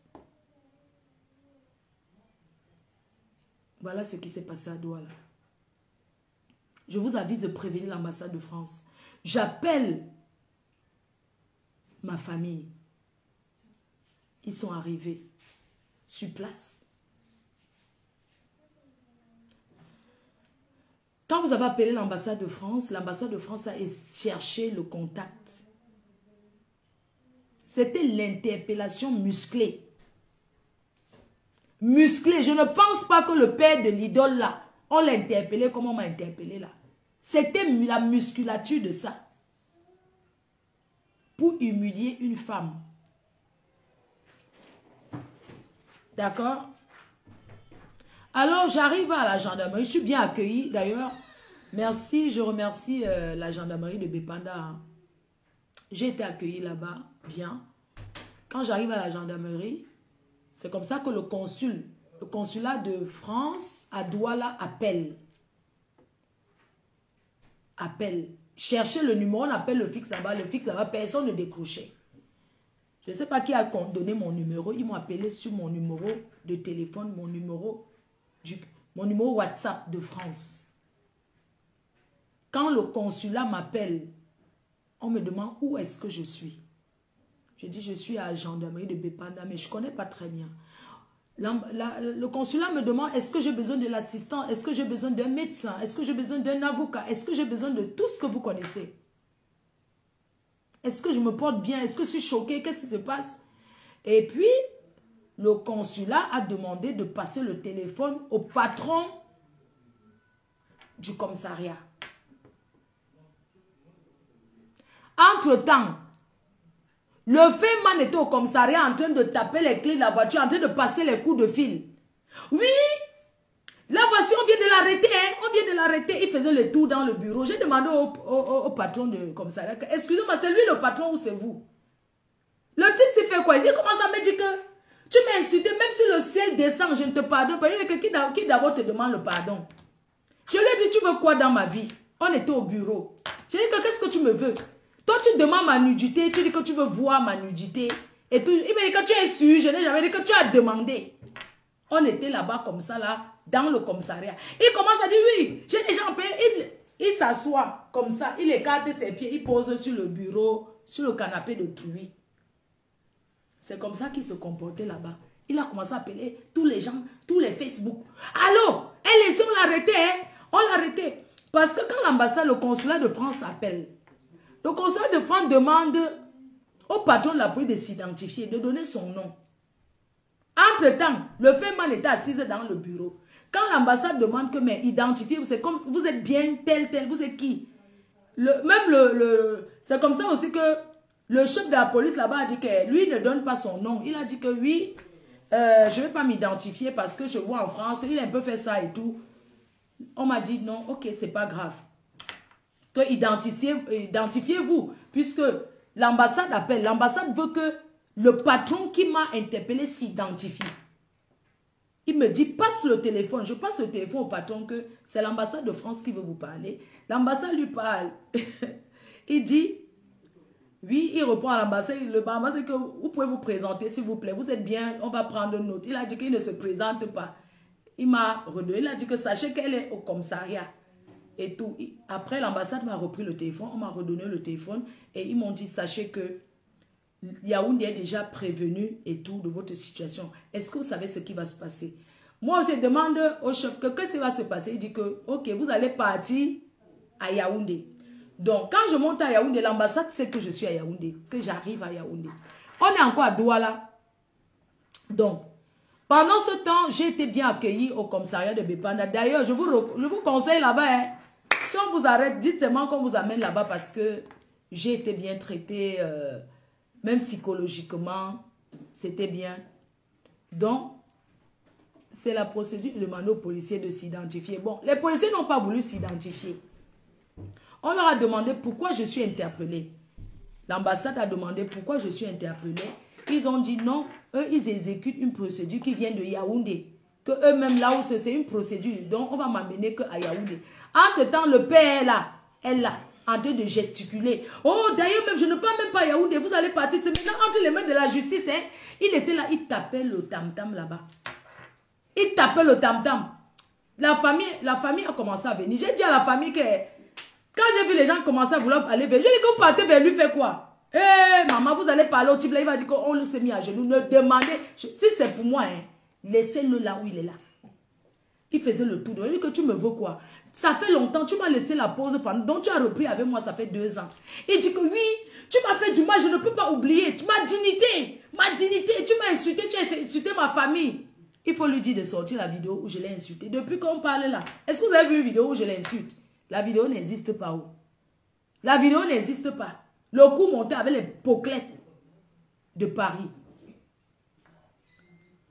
Voilà ce qui s'est passé à Douala. Je vous avise de prévenir l'ambassade de France. J'appelle ma famille. Ils sont arrivés sur place. Quand vous avez appelé l'ambassade de France a cherché le contact. C'était l'interpellation musclée. Musclée. Je ne pense pas que le père de l'idole là, on l'a interpellé comme on m'a interpellé là. C'était la musculature de ça. Pour humilier une femme. D'accord? Alors, j'arrive à la gendarmerie. Je suis bien accueillie. D'ailleurs, merci, je remercie la gendarmerie de Bépanda. J'ai été accueillie là-bas, bien. Quand j'arrive à la gendarmerie, c'est comme ça que le consulat de France à Douala appelle. Cherchez le numéro, on appelle le fixe là-bas. Le fixe là-bas, personne ne décrochait. Je ne sais pas qui a donné mon numéro. Ils m'ont appelé sur mon numéro de téléphone, mon numéro WhatsApp de France. Quand le consulat m'appelle, on me demande où est-ce que je suis. Je dis je suis à la gendarmerie de Bépanda, mais je ne connais pas très bien. Le consulat me demande est-ce que j'ai besoin de l'assistant, est-ce que j'ai besoin d'un médecin, est-ce que j'ai besoin d'un avocat, est-ce que j'ai besoin de tout ce que vous connaissez. Est-ce que je me porte bien, est-ce que je suis choquée, qu'est-ce qui se passe? Et puis, le consulat a demandé de passer le téléphone au patron du commissariat. Entre-temps, le Feynman était au commissariat en train de taper les clés de la voiture, en train de passer les coups de fil. Oui, là voici, on vient de l'arrêter, hein? On vient de l'arrêter. Il faisait le tour dans le bureau. J'ai demandé au patron du commissariat, excusez-moi, c'est lui le patron ou c'est vous? Le type s'est fait quoi? Il commence à me dire que tu m'as insulté, même si le ciel descend, je ne te pardonne pas. Il y a quelqu'un qui d'abord te demande le pardon. Je lui ai dit, tu veux quoi dans ma vie? On était au bureau. Je lui ai dit, qu'est-ce que tu me veux? Toi, tu demandes ma nudité, tu dis que tu veux voir ma nudité. Et tout. Il m'a dit que tu es sûr, je n'ai jamais dit que tu as demandé. On était là-bas comme ça, là, dans le commissariat. Il commence à dire, oui, j'ai déjà payé. Il s'assoit comme ça, il écarte ses pieds, il pose sur le bureau, sur le canapé de truie. C'est comme ça qu'il se comportait là-bas. Il a commencé à appeler tous les gens, tous les Facebook. Allô, elle est, on l'a arrêté, hein? On l'a arrêté. Parce que quand l'ambassade, le consulat de France appelle, le consulat de France demande au patron de la police de s'identifier, de donner son nom. Entre-temps, le Feynman était assis dans le bureau. Quand l'ambassade demande que, mais identifiez-vous, c'est comme vous êtes bien tel, vous êtes qui? C'est comme ça aussi que le chef de la police là-bas a dit que lui ne donne pas son nom. Il a dit que oui, je ne vais pas m'identifier parce que je vois en France, il a un peu fait ça et tout. On m'a dit non, ok, c'est pas grave. Que identifiez-vous, puisque l'ambassade appelle. L'ambassade veut que le patron qui m'a interpellé s'identifie. Il me dit, passe le téléphone. Je passe le téléphone au patron que c'est l'ambassade de France qui veut vous parler. L'ambassade lui parle. Il dit, oui, il répond à l'ambassade. L'ambassade dit que vous pouvez vous présenter, s'il vous plaît. Vous êtes bien, on va prendre note. Il a dit qu'il ne se présente pas. Il m'a redonné. Il a dit que sachez qu'elle est au commissariat. Et tout. Après, l'ambassade m'a repris le téléphone. On m'a redonné le téléphone. Et ils m'ont dit, sachez que Yaoundé est déjà prévenu et tout de votre situation. Est-ce que vous savez ce qui va se passer? Moi, je demande au chef que qu'est-ce qui va se passer. Il dit que, ok, vous allez partir à Yaoundé. Donc, quand je monte à Yaoundé, l'ambassade sait que je suis à Yaoundé, que j'arrive à Yaoundé. On est encore à Douala. Donc, pendant ce temps, j'ai été bien accueillie au commissariat de Bépanda. D'ailleurs, je vous conseille là-bas, hein. Si on vous arrête, dites seulement qu'on vous amène là-bas parce que j'ai été bien traitée, même psychologiquement, c'était bien. Donc, c'est la procédure de demander aux policiers de s'identifier. Bon, les policiers n'ont pas voulu s'identifier. On leur a demandé pourquoi je suis interpellé. L'ambassade a demandé pourquoi je suis interpellé. Ils ont dit non, eux, ils exécutent une procédure qui vient de Yaoundé. Que eux-mêmes, là où c'est une procédure, donc on va m'amener qu'à Yaoundé. Entre-temps, le père est là, en train de gesticuler. Oh, d'ailleurs, même, je ne parle même pas à Yaoundé, vous allez partir. C'est maintenant entre les mains de la justice. Hein. Il était là, il tapait le tam-tam là-bas. Il tapait le tam-tam. La famille a commencé à venir. J'ai dit à la famille que, quand j'ai vu les gens commencer à vouloir aller vers lui, j'ai dit que vous partez vers lui, fait quoi? Eh, maman, vous allez parler au type là, il va dire qu'on s'est mis à genoux. Ne demandez, si c'est pour moi, hein, laissez-le là où il est là. Il faisait le tour. Il dit que tu me veux quoi? Ça fait longtemps, tu m'as laissé la pause pendant. Donc tu as repris avec moi, ça fait 2 ans. Il dit que oui, tu m'as fait du mal, je ne peux pas oublier. Ma dignité, tu m'as insulté, tu as insulté ma famille. Il faut lui dire de sortir la vidéo où je l'ai insulté. Depuis qu'on parle là, est-ce que vous avez vu une vidéo où je l'insulte? La vidéo n'existe pas où? La vidéo n'existe pas. Le coup monté avec les poclettes de Paris.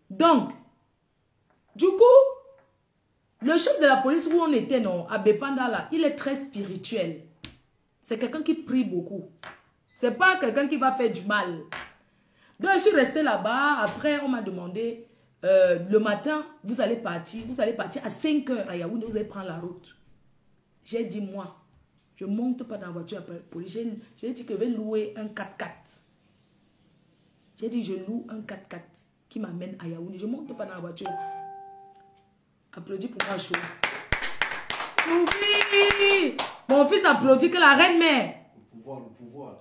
Donc, du coup, le chef de la police où on était, non, à Bepanda là, il est très spirituel. C'est quelqu'un qui prie beaucoup. C'est pas quelqu'un qui va faire du mal. Donc, je suis restée là-bas. Après, on m'a demandé, le matin, vous allez partir à 5 h à Yaoundé, vous allez prendre la route. J'ai dit, moi, je ne monte pas dans la voiture après la police. J'ai dit que je vais louer un 4x4. J'ai dit, je loue un 4x4 qui m'amène à Yaoundé. Je ne monte pas dans la voiture. Applaudis pour moi, chaud. Oui. Mon fils applaudit que la reine-mère.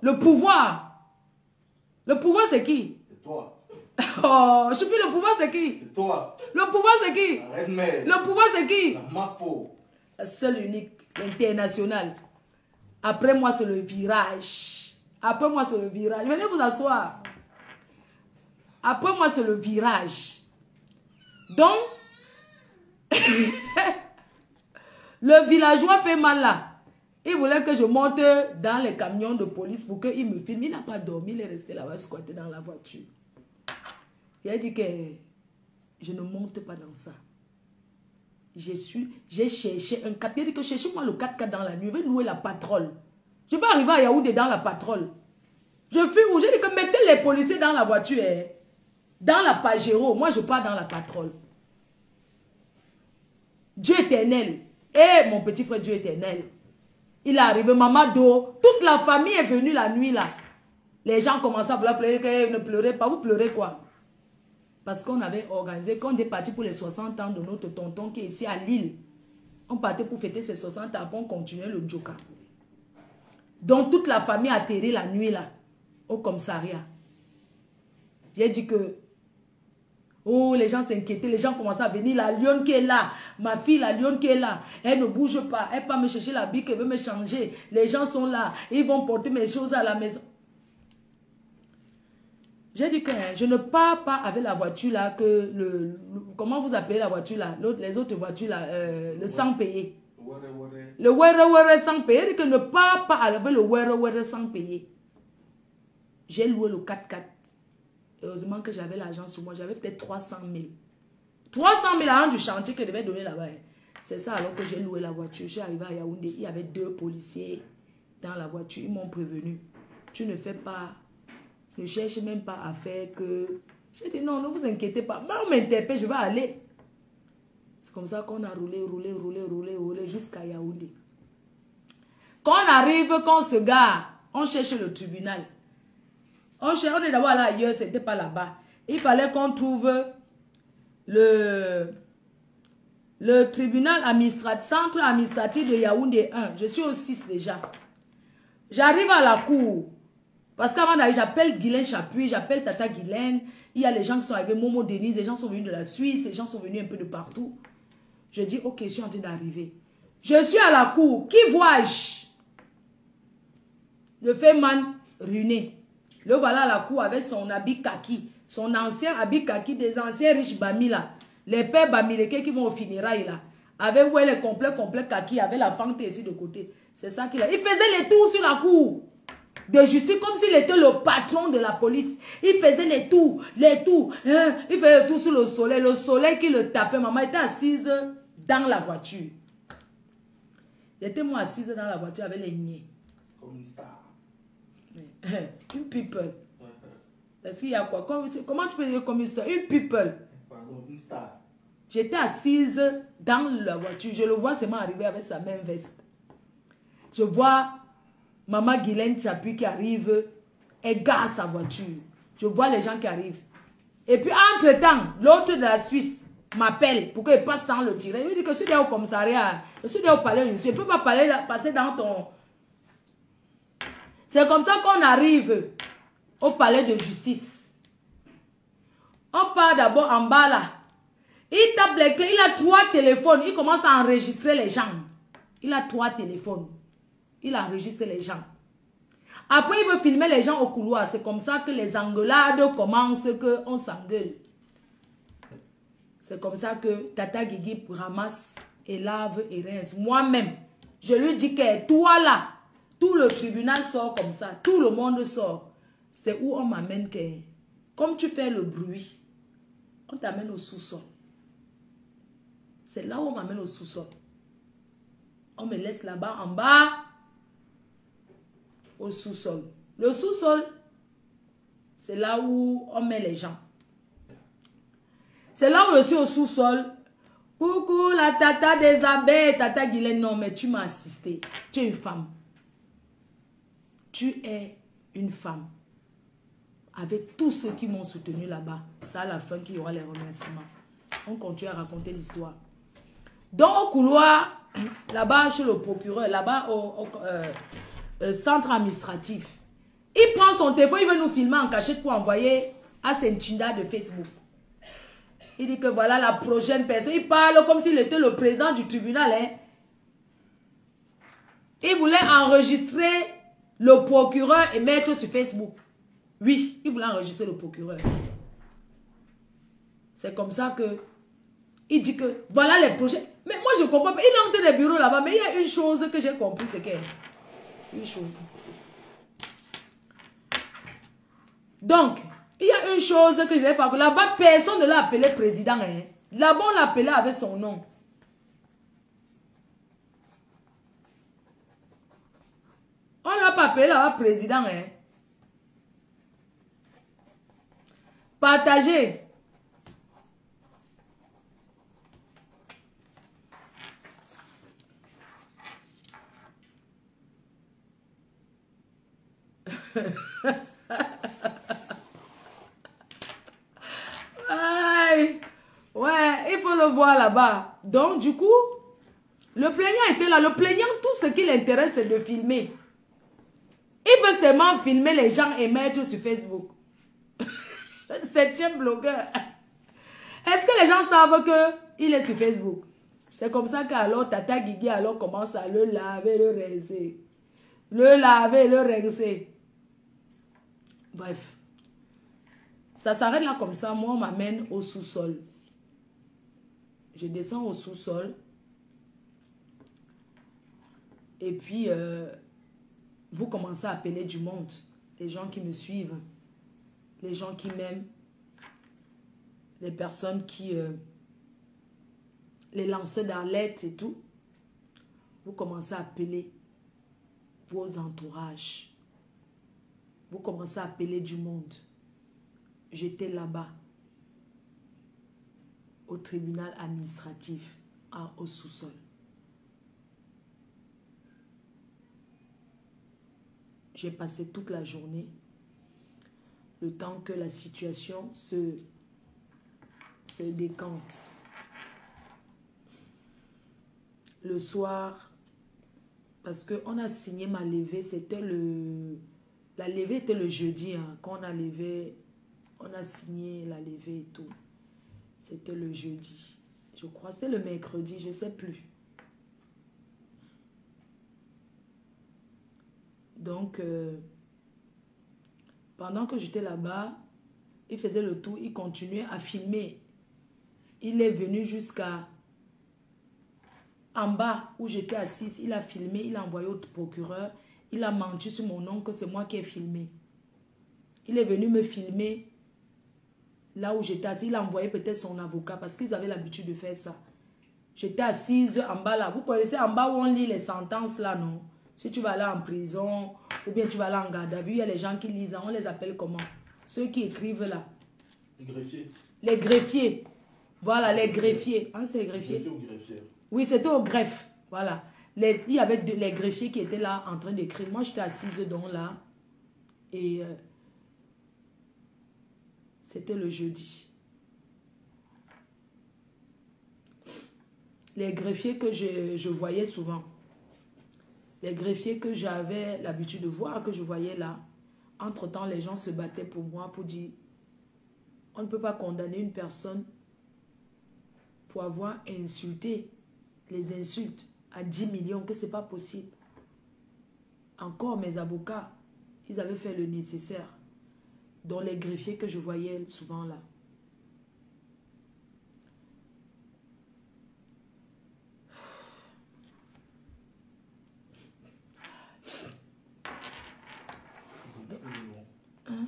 Le pouvoir. Le pouvoir, c'est qui? C'est toi. Oh, je suis plus le pouvoir, c'est qui? C'est toi. Le pouvoir, c'est qui? La reine-mère. Le pouvoir, c'est qui? La Mafo. La seule unique, l'international. Après moi, c'est le virage. Après moi, c'est le virage. Venez vous asseoir. Après moi, c'est le virage. Donc, le villageois fait mal là. Il voulait que je monte dans les camions de police pour qu'il me filme. Il n'a pas dormi, il est resté là-bas squatté dans la voiture. Il a dit que je ne monte pas dans ça. J'ai cherché un 4x4. Il a dit que cherchez-moi le 4x4 dans la nuit. Je vais louer la patrole. Je vais arriver à Yaoundé dans la patrole. Je fuis où? J'ai dit que mettez les policiers dans la voiture. Hein. Dans la Pajero. Moi, je pars dans la patrole. Dieu éternel. Eh, mon petit frère, Dieu éternel. Il est arrivé, Mamado. Toute la famille est venue la nuit là. Les gens commençaient à vouloir pleurer. Ne pleurez pas. Vous pleurez quoi? Parce qu'on avait organisé, quand on est parti pour les 60 ans de notre tonton qui est ici à Lille. On partait pour fêter ses 60 ans, après on continuait le Djoka. Donc toute la famille a atterri la nuit là, au commissariat. J'ai dit que, oh, les gens s'inquiétaient, les gens commençaient à venir, la lionne qui est là, ma fille, la lionne qui est là, elle ne bouge pas, elle va me chercher la bique, elle veut me changer, les gens sont là, ils vont porter mes choses à la maison. J'ai dit que je ne pars pas avec la voiture là, que comment vous appelez la voiture là, les autres voitures là, le sans payer. Le were sans payer. J'ai dit que je ne pars pas avec le were sans payer. J'ai loué le 4x4. Heureusement que j'avais l'argent sur moi, j'avais peut-être 300 000. 300 000 à du chantier que je devais donner là-bas. C'est ça alors que j'ai loué la voiture. Je suis arrivé à Yaoundé, il y avait 2 policiers dans la voiture. Ils m'ont prévenu. Tu ne fais pas... Ne cherche même pas à faire que... J'ai dit non, ne vous inquiétez pas. Mais on m'interpelle, je vais aller. C'est comme ça qu'on a roulé jusqu'à Yaoundé. Quand on arrive, quand on se gare, on cherche le tribunal. On est d'abord là ailleurs, c'était pas là-bas. Il fallait qu'on trouve le tribunal administratif, centre administratif de Yaoundé 1. Je suis au 6 déjà. J'arrive à la cour. Parce qu'avant d'aller, j'appelle Guylaine Chapuis, j'appelle Tata Guylaine. Il y a les gens qui sont arrivés, Momo Denise, les gens sont venus de la Suisse, les gens sont venus un peu de partout. Je dis, ok, je suis en train d'arriver. Je suis à la cour. Qui vois-je? Le Feman ruiné. Le voilà à la cour avec son habit kaki. Son ancien habit kaki des anciens riches Bami là. Les pères Bamileke qui vont au funérailles là. Avec ouais, les complets kaki, avec la fente ici de côté. C'est ça qu'il a. Il faisait les tours sur la cour. de justice comme s'il était le patron de la police. Il faisait les tours, hein, il faisait les tours sur le soleil qui le tapait. Maman était assise dans la voiture. J'étais moi assise dans la voiture avec les niais. Comme une star. Une people. Est-ce qu'il y a quoi? Comment tu peux dire comme une star? Une people. Pardon, une star. J'étais assise dans la voiture. Je le vois seulement arriver avec sa même veste. Je vois Maman Guylaine Chapuis qui arrive et gare sa voiture. Je vois les gens qui arrivent. Et puis, entre-temps, l'autre de la Suisse m'appelle pour qu'il passe dans le tiré. Il me dit que je suis là au commissariat, je suis là au palais. Je ne peux pas passer dans ton... C'est comme ça qu'on arrive au palais de justice. On part d'abord en bas là. Il tape les clés, il a 3 téléphones. Il commence à enregistrer les gens. Il a 3 téléphones. Il enregistre les gens. Après, il veut filmer les gens au couloir. C'est comme ça que les engueulades commencent, qu'on s'engueule. C'est comme ça que Tata Guigui ramasse et lave et rince. Moi-même, je lui dis que toi là, tout le tribunal sort comme ça. Tout le monde sort. C'est où on m'amène que, comme tu fais le bruit, on t'amène au sous-sol. C'est là où on m'amène au sous-sol. On me laisse là-bas en bas. Au sous-sol. Le sous-sol, c'est là où on met les gens. C'est là où je suis au sous-sol. Coucou, la tata des abeilles. Tata Guylaine, non, mais tu m'as assisté. Tu es une femme. Tu es une femme. Avec tous ceux qui m'ont soutenu là-bas. C'est à la fin qu'il y aura les remerciements. On continue à raconter l'histoire. Donc, au couloir, là-bas, chez le procureur, là-bas, au centre administratif. Il prend son téléphone, il veut nous filmer en cachette pour envoyer à Senchinda de Facebook. Il dit que voilà la prochaine personne. Il parle comme s'il était le président du tribunal. Hein. Il voulait enregistrer le procureur et mettre sur Facebook. Oui, il voulait enregistrer le procureur. C'est comme ça que il dit que voilà les projets. Mais moi je comprends pas. Il a monté des bureaux là-bas, mais il y a une chose que j'ai compris, c'est que une chose. Donc, il y a une chose que je n'ai pas compris. Là-bas, personne ne l'a appelé président. Hein. Là-bas, on l'appelait avec son nom. On ne l'a pas appelé là-bas président. Hein. Partagez. Aïe. Ouais, il faut le voir là-bas. Donc, du coup, le plaignant était là. Le plaignant, tout ce qui l'intéresse, c'est de filmer. Il veut seulement filmer les gens et mettre sur Facebook. 7e blogueur. Est-ce que les gens savent qu'il est sur Facebook? C'est comme ça qu'alors Tata Guigui alors commence à le laver, le rincer. Le laver, le rincer. Bref. Ça s'arrête là comme ça. Moi, on m'amène au sous-sol. Je descends au sous-sol. Et puis, vous commencez à appeler du monde. Les gens qui me suivent. Les gens qui m'aiment. Les personnes qui... les lanceurs d'alerte et tout. Vous commencez à appeler vos entourages. Vous commencez à appeler du monde. J'étais là-bas, au tribunal administratif, au sous-sol. J'ai passé toute la journée, le temps que la situation se décante. Le soir, parce qu'on a signé ma levée, c'était le... La levée était le jeudi, hein, quand on a levé, on a signé la levée et tout. C'était le jeudi. Je crois, c'était le mercredi, je ne sais plus. Donc, pendant que j'étais là-bas, il faisait le tour, il continuait à filmer. Il est venu jusqu'à en bas où j'étais assise, il a filmé, il a envoyé au procureur. il a menti sur mon nom que c'est moi qui ai filmé. Il est venu me filmer là où j'étais assise. Il a envoyé peut-être son avocat parce qu'ils avaient l'habitude de faire ça. J'étais assise en bas là. Vous connaissez en bas où on lit les sentences là, non? Si tu vas aller en prison ou bien tu vas aller en garde à vue, il y a les gens qui lisent. On les appelle comment? Ceux qui écrivent là. Les greffiers. Les greffiers. Voilà, les greffiers. Hein, c'est les greffiers? Greffier ou greffière? Oui, c'était au greffe. Voilà. Il y avait les greffiers qui étaient là en train d'écrire. Moi, j'étais assise donc là. Et c'était le jeudi. Les greffiers que je voyais souvent. Les greffiers que j'avais l'habitude de voir, que je voyais là. Entre-temps, les gens se battaient pour moi pour dire on ne peut pas condamner une personne pour avoir insulté les insultes à 10 millions, que ce n'est pas possible. Encore mes avocats, ils avaient fait le nécessaire. Dans les greffiers que je voyais souvent là. Hein?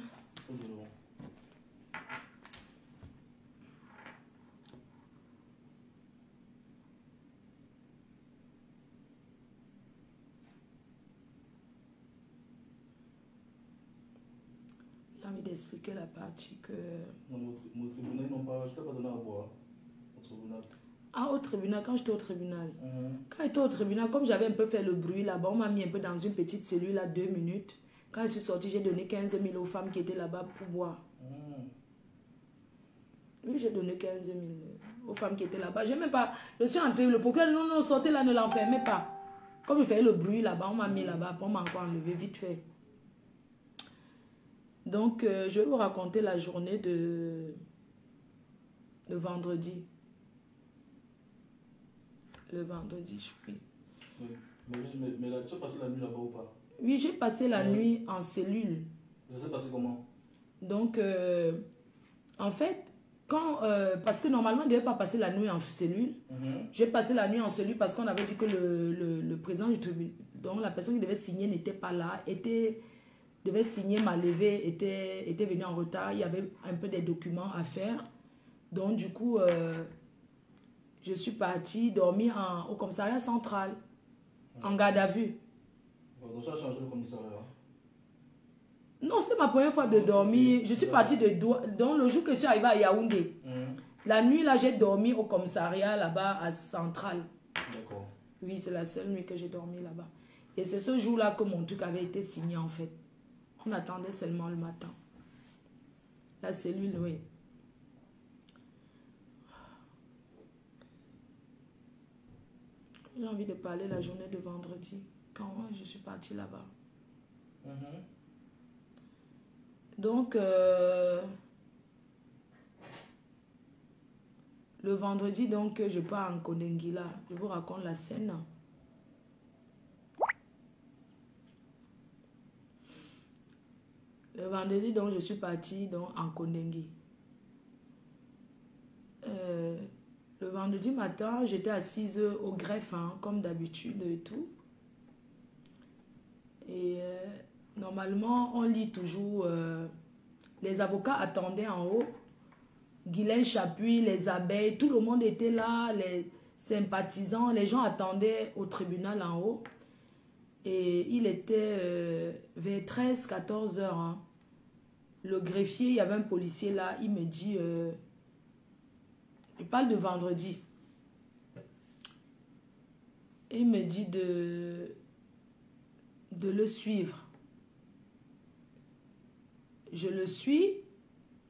J'ai envie d'expliquer la partie que... Non, mon tribunal, non pas, je ne t'ai pas donné à boire. Au tribunal. Ah, au tribunal, quand j'étais au tribunal. Quand j'étais au tribunal, comme j'avais un peu fait le bruit là-bas, on m'a mis un peu dans une petite cellule là, 2 minutes. Quand je suis sortie, j'ai donné 15 000 aux femmes qui étaient là-bas pour boire. Oui, j'ai donné 15 000 aux femmes qui étaient là-bas. Je même pas... Je suis entrée, le procureur, non, non, sortez là, ne l'enfermez pas. Comme il faisait le bruit là-bas, on m'a mis là-bas, on m'a encore enlevé vite fait. Donc, je vais vous raconter la journée de vendredi. Le vendredi, je suis. Oui. Mais là, tu as passé la nuit là-bas ou pas? Oui, j'ai passé la nuit en cellule. Ça s'est passé comment? Donc, en fait, quand, parce que normalement, on ne devait pas passer la nuit en cellule. J'ai passé la nuit en cellule parce qu'on avait dit que le président du tribunal, donc la personne qui devait signer n'était pas là, devait signer ma levée, était venu en retard. Il y avait un peu des documents à faire. Donc, du coup, je suis partie dormir au commissariat central, en garde à vue. Donc, ça a changé le commissariat? Non, c'était ma première fois de dormir. Je suis partie donc le jour que je suis arrivée à Yaoundé. La nuit, là, j'ai dormi au commissariat, là-bas, à Central. D'accord. Oui, c'est la seule nuit que j'ai dormi là-bas. Et c'est ce jour-là que mon truc avait été signé, en fait. On attendait seulement le matin. La cellule, oui. J'ai envie de parler la journée de vendredi, quand je suis partie là-bas. Donc, le vendredi, donc, je pars en Kondenguila. Je vous raconte la scène. Le vendredi, donc, je suis partie donc, en Kondengui. Le vendredi matin, j'étais assise au greffe, hein, comme d'habitude et tout. Et normalement, on lit toujours... les avocats attendaient en haut. Guylaine Chapuis, les abeilles, tout le monde était là, les sympathisants, les gens attendaient au tribunal en haut. Et il était vers 13-14 heures. Hein. Le greffier, il y avait un policier là, il me dit... il parle de vendredi. Il me dit de le suivre. Je le suis,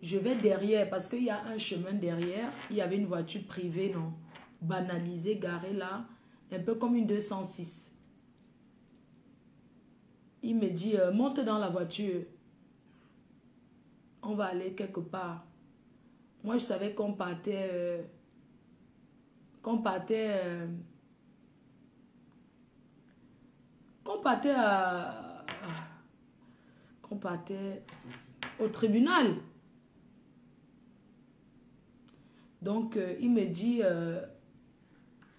je vais derrière parce qu'il y a un chemin derrière. Il y avait une voiture privée, non, banalisée, garée là, un peu comme une 206. Il me dit, monte dans la voiture. On va aller quelque part. Moi, je savais qu'on partait... qu'on partait au tribunal. Donc, il me dit,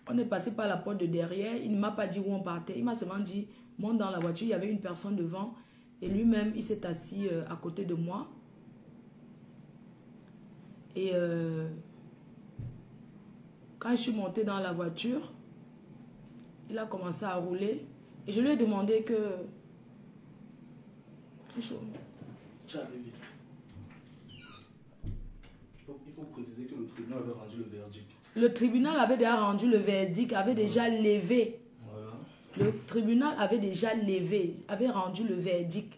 on est passé par la porte de derrière. Il ne m'a pas dit où on partait. Il m'a seulement dit, monte dans la voiture, il y avait une personne devant et lui-même, il s'est assis à côté de moi. Et quand je suis montée dans la voiture, il a commencé à rouler et je lui ai demandé que... Tu arrives vite. Il faut préciser que le tribunal avait rendu le verdict. Le tribunal avait déjà rendu le verdict, avait déjà levé. Voilà. Le tribunal avait déjà levé, avait rendu le verdict.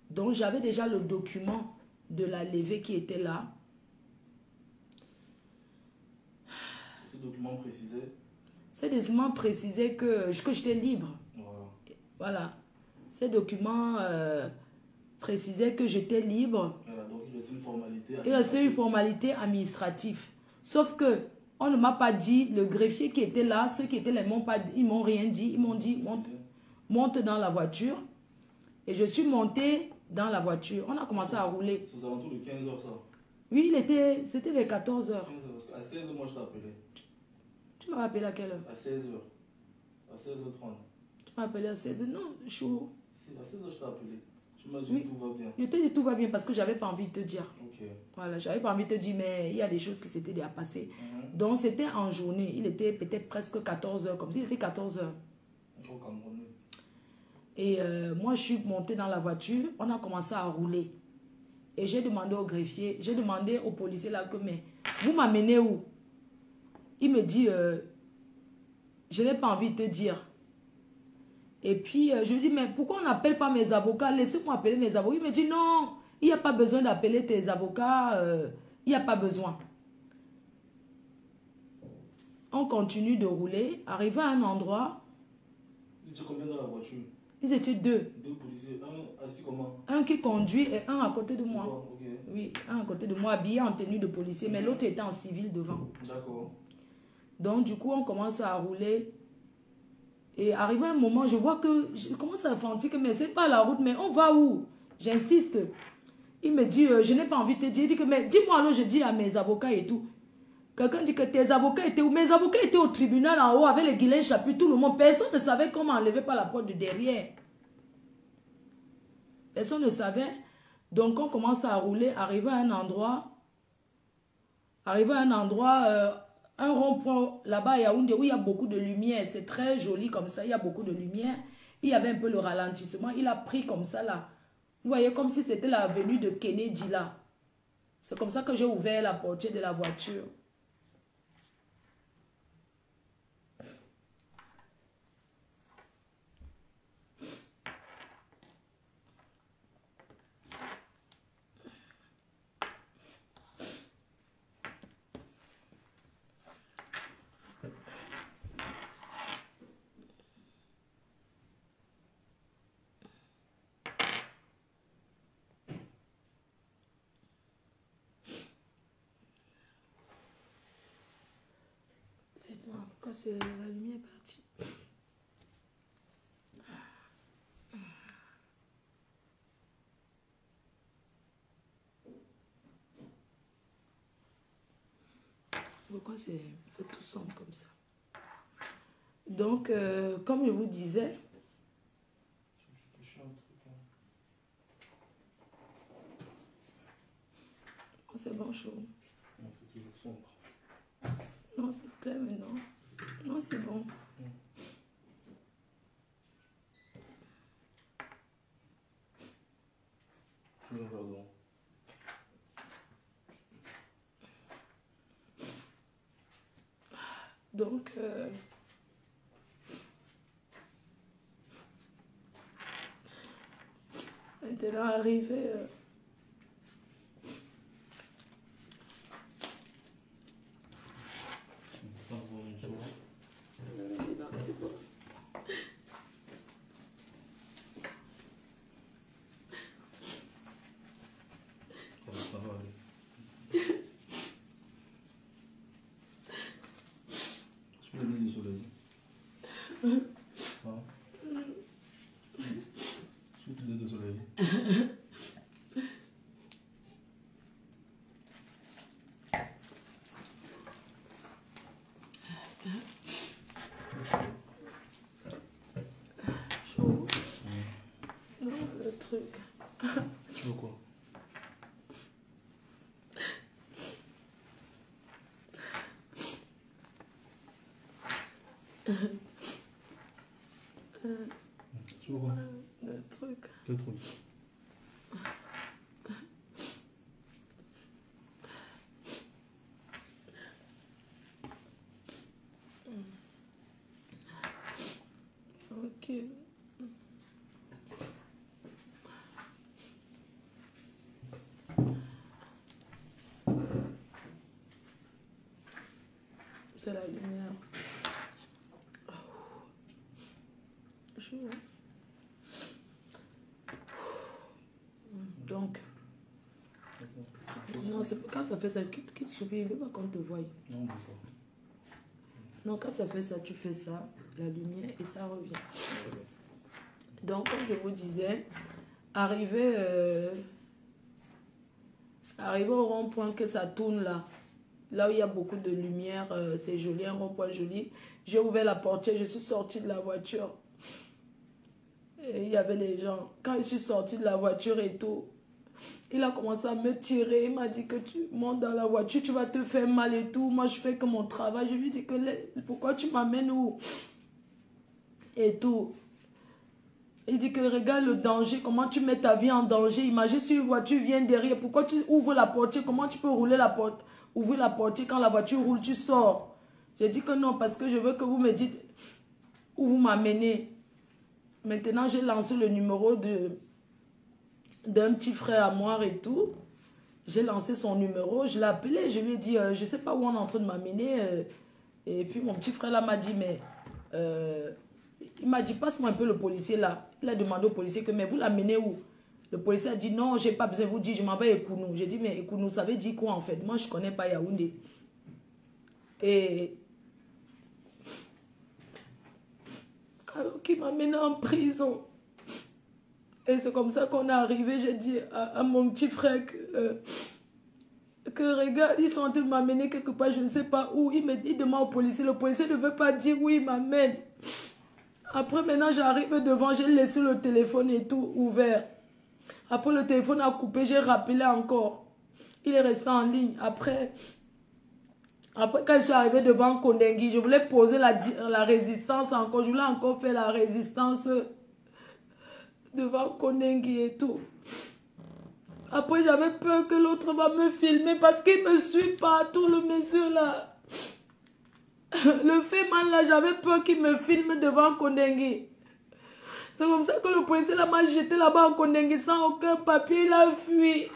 Donc j'avais déjà le document de la levée qui était là. Ce document précisait. Ces documents précisaient que j'étais libre. Voilà. Voilà. Ces documents précisaient que j'étais libre. Voilà, donc il restait une formalité. Il restait une formalité administrative. Sauf que on ne m'a pas dit, le greffier qui était là, ceux qui étaient là, ils m'ont rien dit. Ils m'ont dit, monte dans la voiture. Et je suis montée dans la voiture. On a commencé à rouler. C'est aux alentours de 15 h ça. Oui, c'était vers 14 h. À 16 h moi je t'ai appelé. Tu m'as appelé à quelle heure? À 16 h. À 16h30. Tu m'as appelé à 16 h. Non, je suis où? À 16 h je t'ai appelé. Tu m'as dit oui. Tout va bien. Je t'ai dit tout va bien parce que j'avais pas envie de te dire. Ok. Voilà, j'avais pas envie de te dire, mais il y a des choses qui s'étaient déjà passées. Donc c'était en journée. Il était peut-être presque 14 h, comme s'il était 14 h. Et moi, je suis montée dans la voiture. On a commencé à rouler. Et j'ai demandé au greffier, j'ai demandé au policier là que, mais vous m'amenez où? Il me dit, je n'ai pas envie de te dire. Et puis, je lui dis, mais pourquoi on n'appelle pas mes avocats? Laissez-moi appeler mes avocats. Il me dit, non, il n'y a pas besoin d'appeler tes avocats. Il n'y a pas besoin. On continue de rouler. Arrivé à un endroit. Ils étaient combien dans la voiture? Ils étaient deux. Deux policiers. Un assis comment? Un qui conduit et un à côté de moi. Oh, okay. Oui, un à côté de moi, habillé en tenue de policier. Mais l'autre était en civil devant. D'accord. Donc, du coup, on commence à rouler. Et arrivé un moment, je vois que je commence à sentir que mais c'est pas la route, mais on va où? J'insiste. Il me dit, je n'ai pas envie de te dire. Il dit que, mais dis-moi alors, je dis à mes avocats et tout. Quelqu'un dit que tes avocats étaient où? Mes avocats étaient au tribunal en haut avec les guillemets chapitres, tout le monde. Personne ne savait comment enlever par la porte de derrière. Personne ne savait. Donc on commence à rouler, arriver à un endroit. Un rond-point là-bas à Yaoundé où il y a beaucoup de lumière. C'est très joli comme ça, il y a beaucoup de lumière. Il y avait un peu le ralentissement. Il a pris comme ça là. Vous voyez, comme si c'était l'avenue de Kennedy là. C'est comme ça que j'ai ouvert la portière de la voiture. Pourquoi la lumière est partie? Pourquoi c'est tout sombre comme ça? Donc, comme je vous disais, c'est bon chaud. Non, c'est toujours sombre. Non, c'est clair, mais non. Non, c'est bon. Pardon. Donc, maintenant arrivé... truc. Tu veux quoi? Tu veux quoi? Le truc. Quel truc? Ok. C'est la lumière. Chaud, hein? Donc, non, c'est quand ça fait ça, quitte, je ne veux pas qu'on te voie. Non, d'accord. Non, quand ça fait ça, tu fais ça, la lumière, et ça revient. Donc, comme je vous disais, arrivé au rond-point que ça tourne là où il y a beaucoup de lumière, c'est joli, un rond-point joli. J'ai ouvert la portière, je suis sortie de la voiture. Et il y avait les gens. Quand je suis sortie de la voiture et tout, il a commencé à me tirer. Il m'a dit que tu montes dans la voiture, tu vas te faire mal et tout. Moi, je fais que mon travail. Je lui dis que pourquoi tu m'amènes où? Et tout. Il dit que regarde le danger, comment tu mets ta vie en danger. Imagine si une voiture vient derrière, pourquoi tu ouvres la portière? Comment tu peux rouler la porte, ouvrir la portière quand la voiture roule, tu sors? J'ai dit que non, parce que je veux que vous me dites où vous m'amenez. Maintenant, j'ai lancé le numéro d'un petit frère à moi et tout. J'ai lancé son numéro, je l'ai appelé, je lui ai dit, je ne sais pas où on est en train de m'amener. Et puis mon petit frère là m'a dit, mais... il m'a dit, passe-moi un peu le policier là. Il a demandé au policier que, mais vous l'amenez où? Le policier a dit, non, j'ai pas besoin de vous dire, je m'en vais à Ekounou. J'ai dit, mais Ekounou, ça veut dire quoi en fait? Moi, je ne connais pas Yaoundé. Et... alors qu'il m'a mené en prison. Et c'est comme ça qu'on est arrivé. J'ai dit à mon petit frère que regarde, ils sont en train de m'amener quelque part, je ne sais pas où. Il demande au policier. Le policier ne veut pas dire où il m'amène. Après, maintenant, j'arrive devant, j'ai laissé le téléphone et tout ouvert. Après, le téléphone a coupé, j'ai rappelé encore. Il est resté en ligne. Après, quand je suis arrivé devant Kondengui, je voulais poser la résistance encore. Je voulais encore faire la résistance devant Kondengui et tout. Après, j'avais peur que l'autre va me filmer parce qu'il me suit partout, le monsieur là. Le fait mal là, j'avais peur qu'il me filme devant Kondengui. C'est comme ça que le policier là m'a jeté là-bas en Kondengui sans aucun papier, il a fui.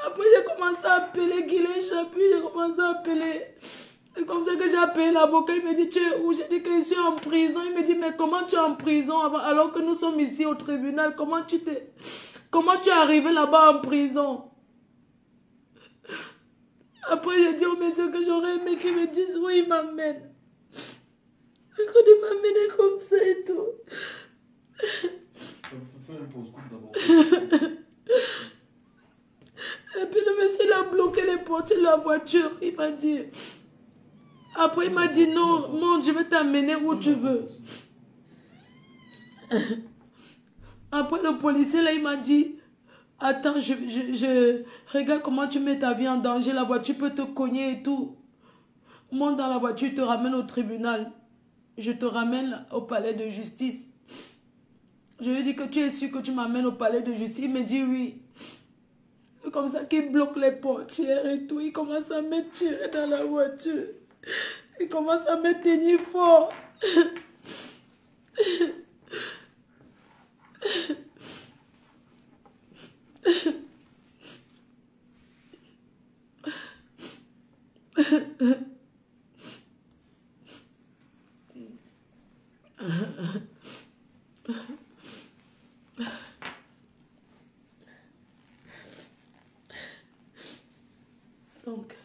Après, j'ai commencé à appeler Guilin Chapuis, j'ai commencé à appeler. C'est comme ça que j'ai appelé l'avocat. Il me dit, tu es où? J'ai dit que je suis en prison. Il me dit, mais comment tu es en prison alors que nous sommes ici au tribunal? Comment tu es arrivé là-bas en prison? Après, j'ai dit au monsieur que j'aurais aimé qu'il me dise où il m'amène. Et quand il m'amène comme ça et tout. Fais une pause coupe d'abord. Et puis le monsieur il a bloqué les portes de la voiture. Il m'a dit... Après, il m'a dit, non, monte, je vais t'amener où tu veux. Après, le policier, là, il m'a dit, attends, regarde comment tu mets ta vie en danger. La voiture peut te cogner et tout. Monte dans la voiture, je te ramène au tribunal. Je te ramène au palais de justice. Je lui ai dit que tu es sûr que tu m'amènes au palais de justice. Il me dit oui. C'est comme ça qu'il bloque les portières et tout. Il commence à me tirer dans la voiture. Il commence à me tenir fort. Donc,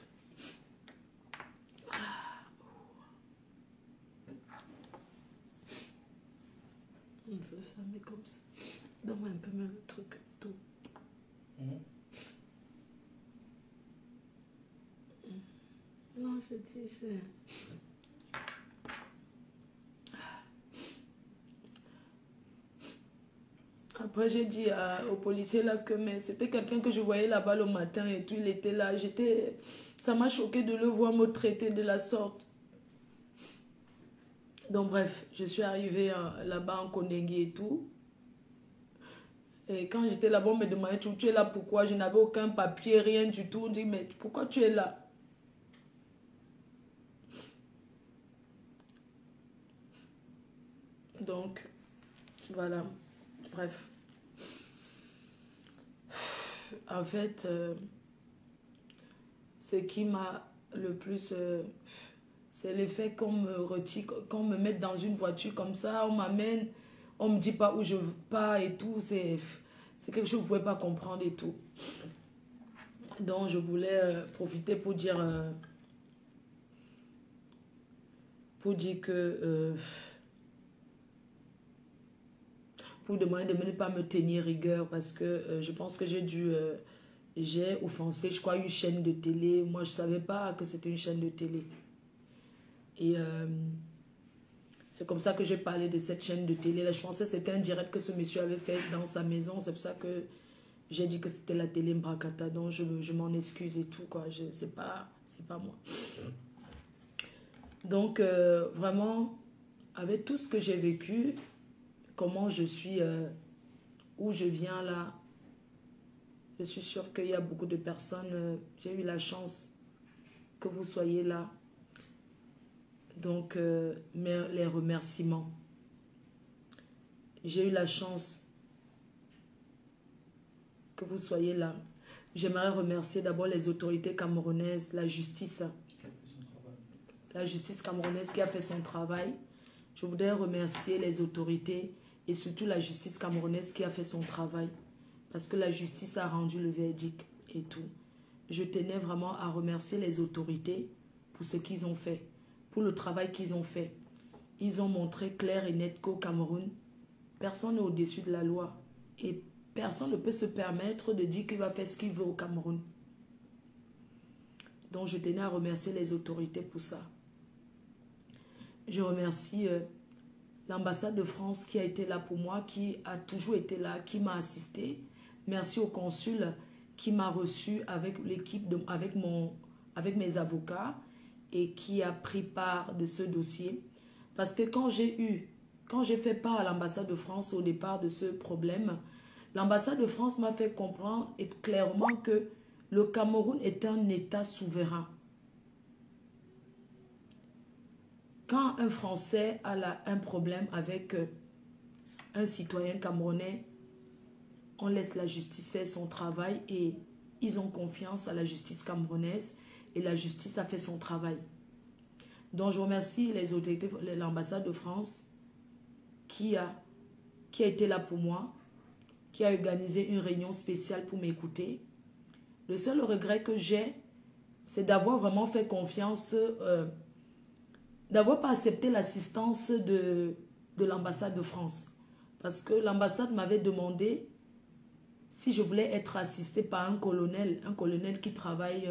ça met comme ça. Donne-moi un peu même le truc, tout. Non, je dis, c'est... Après, j'ai dit au policier là que c'était quelqu'un que je voyais là-bas le matin et tout, il était là. Ça m'a choqué de le voir me traiter de la sorte. Donc bref, je suis arrivée là-bas en Kondengi et tout. Et quand j'étais là-bas, on me demandait, tu es là pourquoi? Je n'avais aucun papier, rien du tout. On dit, mais pourquoi tu es là? Donc, voilà. Bref. En fait, ce qui m'a le plus... c'est le fait qu'on me retire, qu'on me mette dans une voiture comme ça, on m'amène, on me dit pas où je pars et tout. C'est quelque chose que je ne pouvais pas comprendre et tout. Donc, je voulais profiter pour dire que... pour demander de ne pas me tenir rigueur parce que je pense que j'ai offensé, je crois, une chaîne de télé. Moi, je ne savais pas que c'était une chaîne de télé. Et c'est comme ça que j'ai parlé de cette chaîne de télé. Là, je pensais que c'était un direct que ce monsieur avait fait dans sa maison. C'est pour ça que j'ai dit que c'était la télé Mbrakata. Donc, je m'en excuse et tout, quoi. C'est pas moi. Donc, vraiment, avec tout ce que j'ai vécu, comment je suis, où je viens là, je suis sûre qu'il y a beaucoup de personnes, j'ai eu la chance que vous soyez là. Donc, les remerciements. J'ai eu la chance que vous soyez là. J'aimerais remercier d'abord les autorités camerounaises, la justice. La justice camerounaise qui a fait son travail. Je voudrais remercier les autorités et surtout la justice camerounaise qui a fait son travail. Parce que la justice a rendu le verdict et tout. Je tenais vraiment à remercier les autorités pour ce qu'ils ont fait. Pour le travail qu'ils ont fait. Ils ont montré clair et net qu'au Cameroun, personne n'est au-dessus de la loi. Et personne ne peut se permettre de dire qu'il va faire ce qu'il veut au Cameroun. Donc je tenais à remercier les autorités pour ça. Je remercie l'ambassade de France qui a été là pour moi, qui a toujours été là, qui m'a assisté. Merci au consul qui m'a reçu avec l'équipe, avec mes avocats et qui a pris part de ce dossier. Parce que quand j'ai fait part à l'ambassade de France au départ de ce problème, l'ambassade de France m'a fait comprendre clairement que le Cameroun est un État souverain. Quand un Français a un problème avec un citoyen camerounais, on laisse la justice faire son travail et ils ont confiance à la justice camerounaise et la justice a fait son travail. Donc je remercie les autorités, l'ambassade de France qui a été là pour moi, qui a organisé une réunion spéciale pour m'écouter. Le seul regret que j'ai, c'est d'avoir vraiment fait confiance, d'avoir pas accepté l'assistance de l'ambassade de France. Parce que l'ambassade m'avait demandé si je voulais être assistée par un colonel qui travaille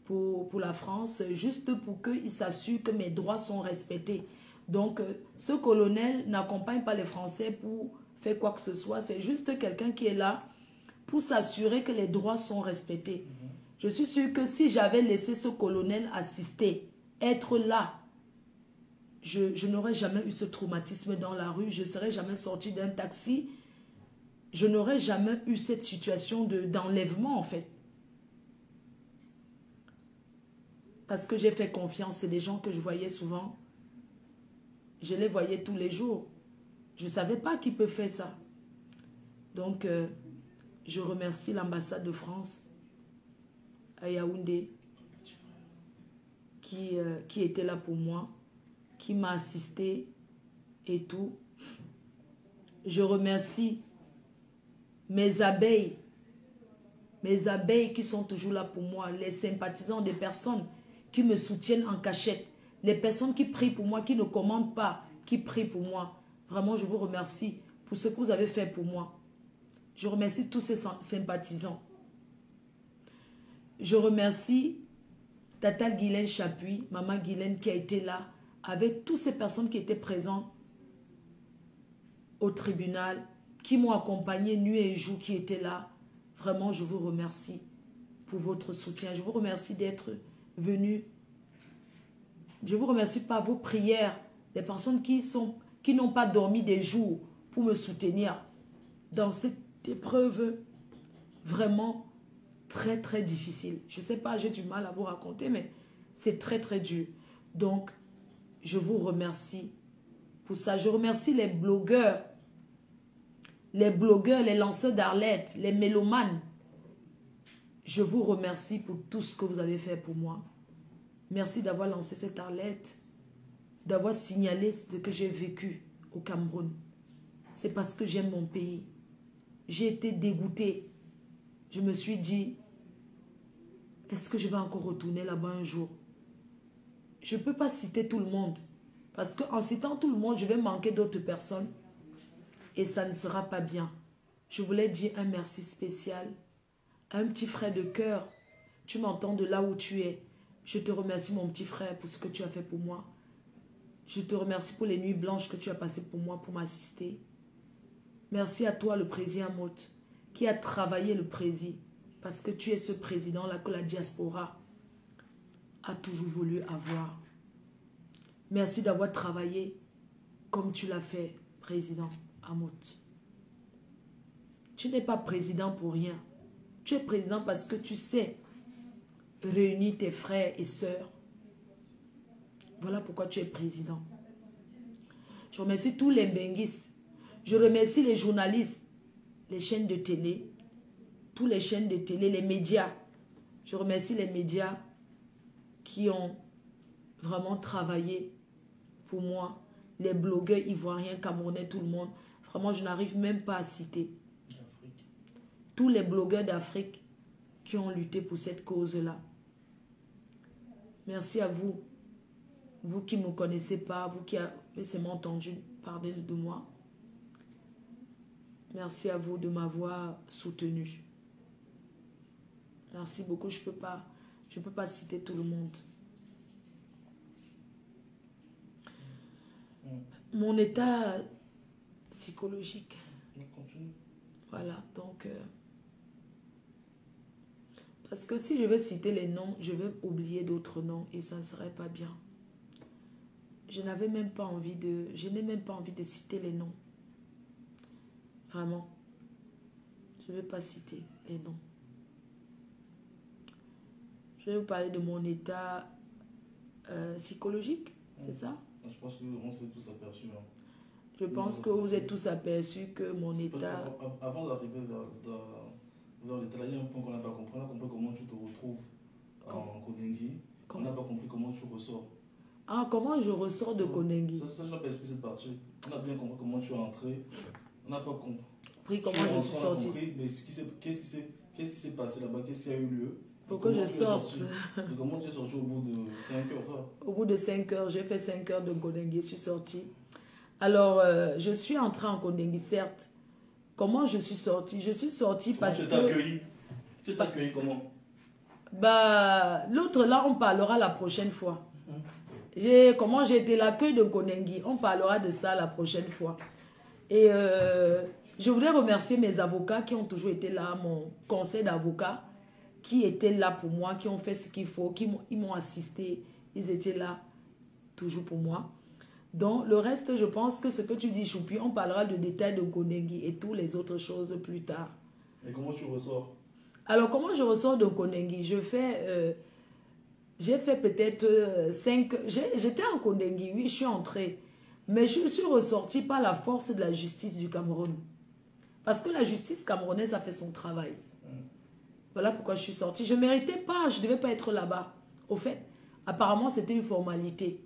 pour la France, juste pour qu'il s'assure que mes droits sont respectés. Donc, ce colonel n'accompagne pas les Français pour faire quoi que ce soit. C'est juste quelqu'un qui est là pour s'assurer que les droits sont respectés. Je suis sûre que si j'avais laissé ce colonel assister, être là, je n'aurais jamais eu ce traumatisme dans la rue, je ne serais jamais sortie d'un taxi, je n'aurais jamais eu cette situation d'enlèvement en fait. Parce que j'ai fait confiance, c'est des gens que je voyais souvent, je les voyais tous les jours. Je ne savais pas qui peut faire ça. Donc, je remercie l'ambassade de France à Yaoundé qui était là pour moi, qui m'a assisté et tout. Je remercie mes abeilles qui sont toujours là pour moi, les sympathisants des personnes qui me soutiennent en cachette, les personnes qui prient pour moi, qui ne commandent pas, qui prient pour moi. Vraiment, je vous remercie pour ce que vous avez fait pour moi. Je remercie tous ces sympathisants. Je remercie Tata Guylaine Chapuis, Maman Guylaine qui a été là, avec toutes ces personnes qui étaient présentes au tribunal, qui m'ont accompagné nuit et jour, qui étaient là. Vraiment, je vous remercie pour votre soutien. Je vous remercie d'être venus. Je vous remercie par vos prières. Des personnes qui n'ont pas dormi des jours pour me soutenir dans cette épreuve vraiment très, très difficile. Je ne sais pas, j'ai du mal à vous raconter, mais c'est très, très dur. Donc, je vous remercie pour ça. Je remercie les blogueurs, les lanceurs d'Arlette, les mélomanes. Je vous remercie pour tout ce que vous avez fait pour moi. Merci d'avoir lancé cette Arlette, d'avoir signalé ce que j'ai vécu au Cameroun. C'est parce que j'aime mon pays. J'ai été dégoûtée. Je me suis dit, est-ce que je vais encore retourner là-bas un jour? Je ne peux pas citer tout le monde. Parce qu'en citant tout le monde, je vais manquer d'autres personnes. Et ça ne sera pas bien. Je voulais dire un merci spécial à un petit frère de cœur. Tu m'entends de là où tu es. Je te remercie, mon petit frère, pour ce que tu as fait pour moi. Je te remercie pour les nuits blanches que tu as passées pour moi, pour m'assister. Merci à toi, le président Amoth, qui a travaillé le président. Parce que tu es ce président-là que la diaspora a toujours voulu avoir. Merci d'avoir travaillé comme tu l'as fait, président Amoth. Tu n'es pas président pour rien. Tu es président parce que tu sais réunir tes frères et sœurs. Voilà pourquoi tu es président. Je remercie tous les benguistes. Je remercie les journalistes, les chaînes de télé, tous les chaînes de télé, les médias. Je remercie les médias qui ont vraiment travaillé pour moi. Les blogueurs ivoiriens, camerounais, tout le monde. Vraiment, je n'arrive même pas à citer. Tous les blogueurs d'Afrique qui ont lutté pour cette cause-là. Merci à vous. Vous qui ne me connaissez pas, vous qui avez seulement entendu parler de moi. Merci à vous de m'avoir soutenu. Merci beaucoup. Je peux pas citer tout le monde. Mon état psychologique. Voilà, donc... parce que si je vais citer les noms, je vais oublier d'autres noms et ça ne serait pas bien. Je n'avais même pas envie de... Je n'ai même pas envie de citer les noms. Vraiment. Je ne vais pas citer les noms. Je vais vous parler de mon état psychologique, c'est ça? Je pense qu'on s'est tous aperçus. Hein. Je pense que vous êtes tous aperçus que mon état... Avant d'arriver vers l'état, il y a un point qu'on n'a pas compris. On a compris comment tu te retrouves en Kondengi. On n'a pas compris comment tu ressors. Ah, comment je ressors de Kondengi? Ça je n'ai pas expliqué cette partie. On a bien compris comment tu es entré. On n'a pas compris comment je suis sorti. Mais qu'est-ce qui s'est passé là-bas? Qu'est-ce qui a eu lieu? Pour que je sorte. Comment tu es sorti au bout de 5 heures, ça? Au bout de 5 heures, j'ai fait 5 heures de Kondengi, je suis sortie. Alors, je suis entrée en Kondengi, certes. Comment je suis sortie? Je suis sortie parce que... Tu t'es accueilli comment? Bah, l'autre là, on parlera la prochaine fois. Comment j'ai été l'accueil de Kondengi, on parlera de ça la prochaine fois. Et je voudrais remercier mes avocats qui ont toujours été là, mon conseil d'avocats, qui étaient là pour moi, qui ont fait ce qu'il faut, ils m'ont assisté, ils étaient là toujours pour moi. Donc, le reste, je pense que ce que tu dis, Choupi, on parlera de détails de Kondengi et toutes les autres choses plus tard. Et comment tu ressors? Alors, comment je ressors de Kondengi? J'ai fait peut-être 5... J'étais en Kondengi, oui, je suis entrée. Mais je suis ressortie par la force de la justice du Cameroun. Parce que la justice camerounaise a fait son travail. Voilà pourquoi je suis sortie. Je ne méritais pas, je ne devais pas être là-bas. Au fait, apparemment, c'était une formalité.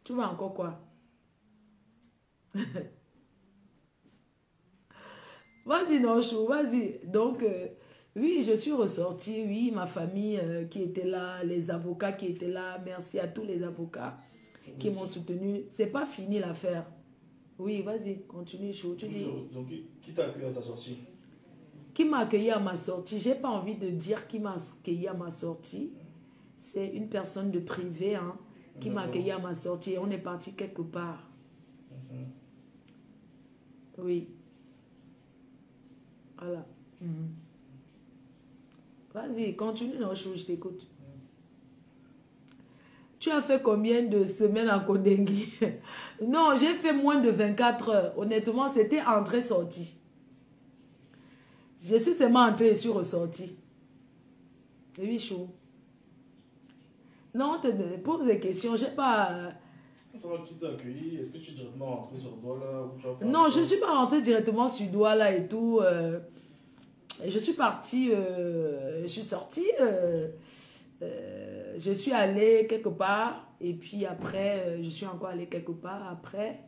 Tu vois encore quoi? Vas-y, non, chou, vas-y. Donc, oui, je suis ressortie. Oui, ma famille qui était là, les avocats qui étaient là. Merci à tous les avocats qui m'ont soutenu. C'est pas fini l'affaire. Oui, vas-y, continue, chou. Tu dis. Donc, qui t'a accueilli à ta sortie? Qui m'a accueilli à ma sortie? J'ai pas envie de dire qui m'a accueilli à ma sortie. C'est une personne de privé, hein, qui m'a accueilli à ma sortie. On est parti quelque part. Oui. Voilà. Vas-y, continue, non, je t'écoute. Tu as fait combien de semaines en Kondengui? Non, j'ai fait moins de 24 heures. Honnêtement, c'était entrée-sortie. Je suis seulement entrée et je suis ressortie. Oui, chaud. Non, te pose des questions. J'ai pas... Ça va, qui t'a accueilli? Est-ce que tu es directement rentré sur Douala ou tu as fait Non, je ne suis pas rentrée directement sur Douala et tout. Je suis partie, je suis sortie, je suis allée quelque part. Et puis après, je suis encore allée quelque part. Après,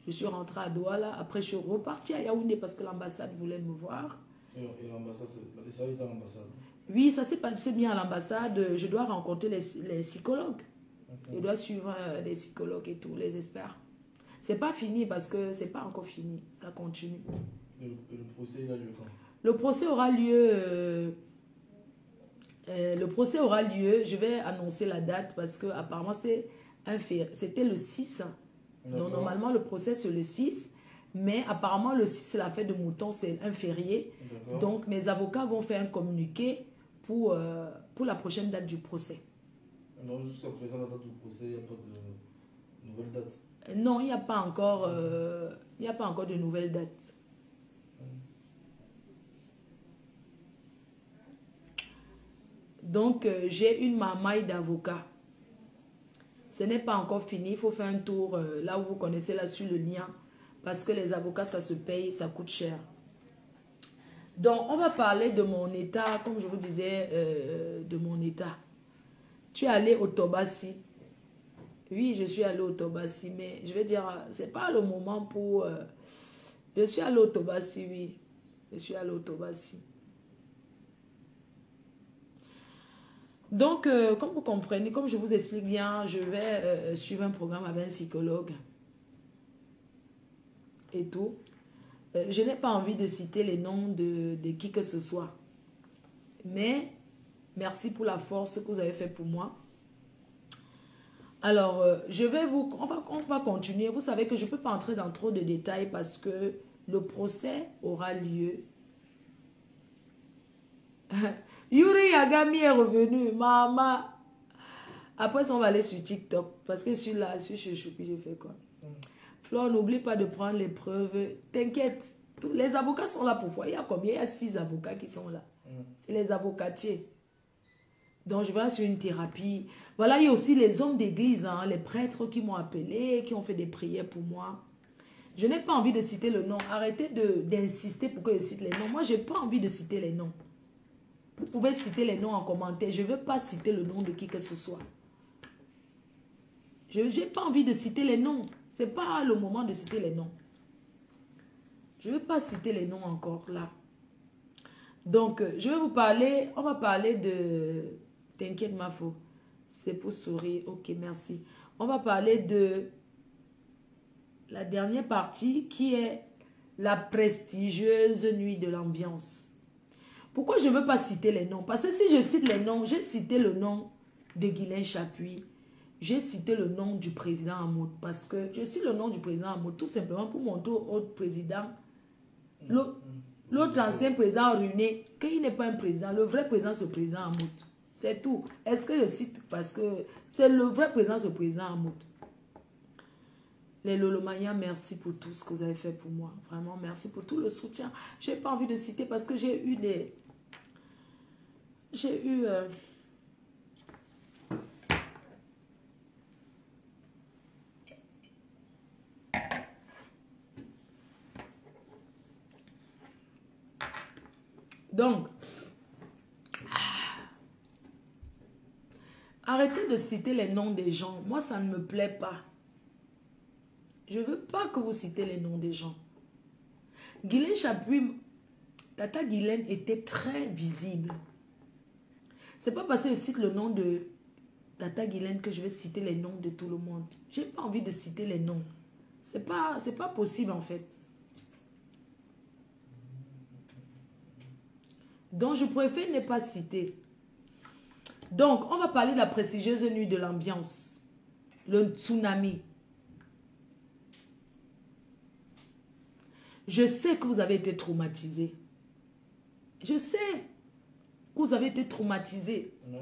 je suis rentrée à Douala. Après, je suis repartie à Yaoundé parce que l'ambassade voulait me voir. Et l'ambassade, ça a été à l'ambassade? Oui, ça s'est passé bien à l'ambassade. Je dois rencontrer les psychologues. Je dois suivre les psychologues et tout, les experts. C'est pas fini parce que c'est pas encore fini. Ça continue. Et le procès, il a lieu quand? Le procès aura lieu... je vais annoncer la date parce que apparemment c'était le 6. Donc normalement le procès c'est le 6. Mais apparemment le 6 c'est la fête de mouton, c'est un férié. Donc mes avocats vont faire un communiqué pour la prochaine date du procès. Non, jusqu'à présent, la date du procès, il n'y a pas de nouvelle date? Non, il n'y a pas encore, de nouvelle date. Donc, j'ai une mamaille d'avocats. Ce n'est pas encore fini. Il faut faire un tour là où vous connaissez, là sur le lien. Parce que les avocats, ça se paye, ça coûte cher. Donc, on va parler de mon état, comme je vous disais, de mon état. Tu es allé au Tobassi. Oui, je suis allé au Tobassi, mais je vais dire, c'est pas le moment pour... je suis allé au Tobassi, oui. Je suis allé au Tobassi. Donc, comme vous comprenez, comme je vous explique bien, je vais suivre un programme avec un psychologue et tout. Je n'ai pas envie de citer les noms de qui que ce soit. Mais, merci pour la force que vous avez fait pour moi. Alors, on va continuer. Vous savez que je ne peux pas entrer dans trop de détails parce que le procès aura lieu. Yuri Yagami est revenu. Maman. Après, on va aller sur TikTok. Parce que je suis là, je suis chez Choupi, je fais quoi? Flore, n'oublie pas de prendre les preuves. T'inquiète. Les avocats sont là pour voir. Il y a combien? Il y a 6 avocats qui sont là. C'est les avocatiers. Donc, je vais sur une thérapie. Voilà, il y a aussi les hommes d'église, hein, les prêtres qui m'ont appelé, qui ont fait des prières pour moi. Je n'ai pas envie de citer le nom. Arrêtez d'insister pour que je cite les noms. Moi, je n'ai pas envie de citer les noms. Vous pouvez citer les noms en commentaire. Je ne veux pas citer le nom de qui que ce soit. Je n'ai pas envie de citer les noms. Ce n'est pas le moment de citer les noms. Je ne veux pas citer les noms encore là. Donc, je vais vous parler, on va parler de... T'inquiète, ma faux. C'est pour sourire. Ok, merci. On va parler de la dernière partie qui est la prestigieuse nuit de l'ambiance. Pourquoi je ne veux pas citer les noms? Parce que si je cite les noms, j'ai cité le nom de Guylaine Chapuis. J'ai cité le nom du président Hamoud. Parce que je cite le nom du président Hamoud tout simplement pour montrer au autre président, l'autre ancien président ruiné, qu'il n'est pas un président. Le vrai président, c'est le président Hamoud. C'est tout. Est-ce que je cite parce que c'est le vrai président, c'est le président Hamoud. Les Lolomaniens, merci pour tout ce que vous avez fait pour moi. Vraiment, merci pour tout le soutien. Je n'ai pas envie de citer parce que j'ai eu des... J'ai eu... Donc, arrêtez de citer les noms des gens. Moi, ça ne me plaît pas. Je ne veux pas que vous citez les noms des gens. Guylaine Chapuis, Tata Guylaine était très visible. C'est pas parce que je cite le nom de Tata Guylaine que je vais citer les noms de tout le monde. J'ai pas envie de citer les noms. C'est pas possible en fait. Donc, je préfère ne pas citer. Donc, on va parler de la prestigieuse nuit de l'ambiance. Le tsunami. Je sais que vous avez été traumatisé. Je sais que vous avez été traumatisé. Oui.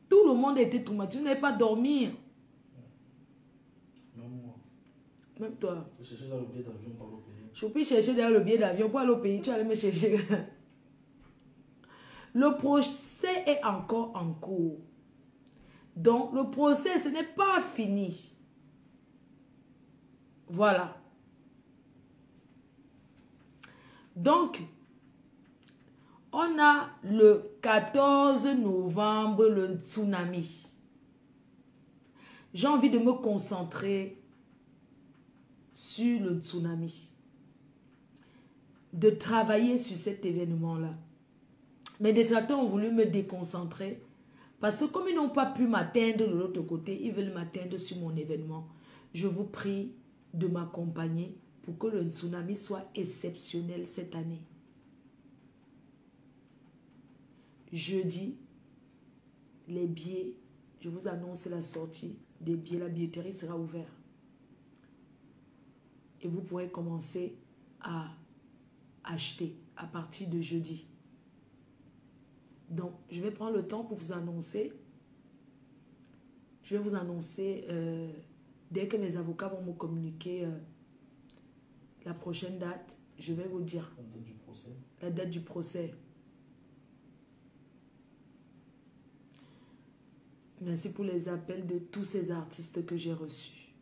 Tout le monde a été traumatisé. Vous n'avez pas dormi. Même moi. Même toi. Je cherchais dans le billet d'avion pour aller au pays. Je peux chercher derrière le billet d'avion pour aller au pays. Tu allais me chercher. Le procès est encore en cours. Donc, le procès, ce n'est pas fini. Voilà. Donc, on a le 14 novembre, le tsunami. J'ai envie de me concentrer sur le tsunami. De travailler sur cet événement-là. Mes détracteurs ont voulu me déconcentrer parce que comme ils n'ont pas pu m'atteindre de l'autre côté, ils veulent m'atteindre sur mon événement. Je vous prie de m'accompagner pour que le tsunami soit exceptionnel cette année. Jeudi, les billets, je vous annonce la sortie des billets, la billetterie sera ouverte. Et vous pourrez commencer à acheter à partir de jeudi. Donc, je vais prendre le temps pour vous annoncer. Je vais vous annoncer dès que mes avocats vont me communiquer la prochaine date. Je vais vous dire La date du procès. la date du procès. Merci pour les appels de tous ces artistes que j'ai reçus.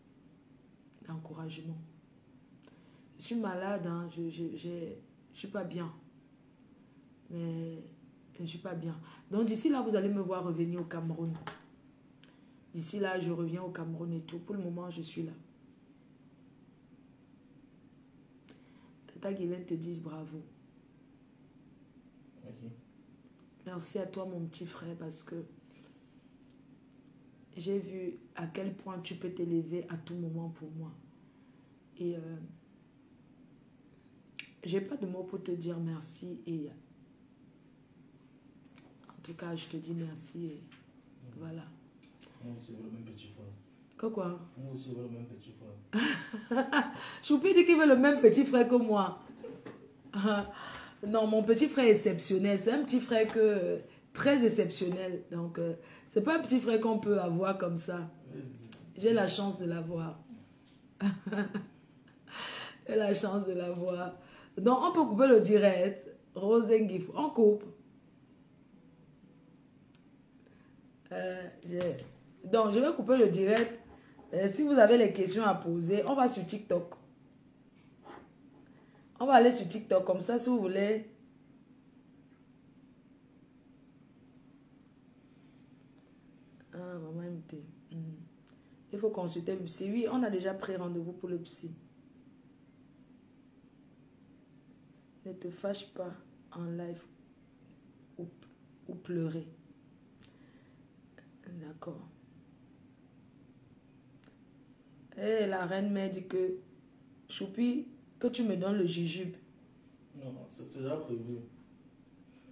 D'encouragement. Je suis malade, hein. Je suis pas bien. Mais je ne suis pas bien. Donc d'ici là, vous allez me voir revenir au Cameroun. D'ici là, je reviens au Cameroun et tout. Pour le moment, je suis là. Tata Guylaine te dit bravo. Ok. Merci à toi, mon petit frère, parce que j'ai vu à quel point tu peux t'élever à tout moment pour moi. Et j'ai pas de mots pour te dire merci. Et en tout cas, je te dis merci. Et voilà. Moi aussi, je veux le même petit frère. Quoi? Moi aussi, je veux le même petit frère. Choupi dit qu'il veut le même petit frère que moi. Non, mon petit frère est exceptionnel. C'est un petit frère très exceptionnel. Donc, c'est pas un petit frère qu'on peut avoir comme ça. J'ai la chance de l'avoir. J'ai la chance de l'avoir. Donc, on peut couper le direct. Rosengif, on coupe. Donc, je vais couper le direct. Si vous avez les questions à poser, on va sur TikTok. On va aller sur TikTok. Comme ça, si vous voulez. Ah, maman MT. Il faut consulter le psy. Oui, on a déjà pris rendez-vous pour le psy. Ne te fâche pas en live ou pleurer. D'accord. Et la reine m'a dit que, Choupi, que tu me donnes le jujube. Non, c'est déjà prévu.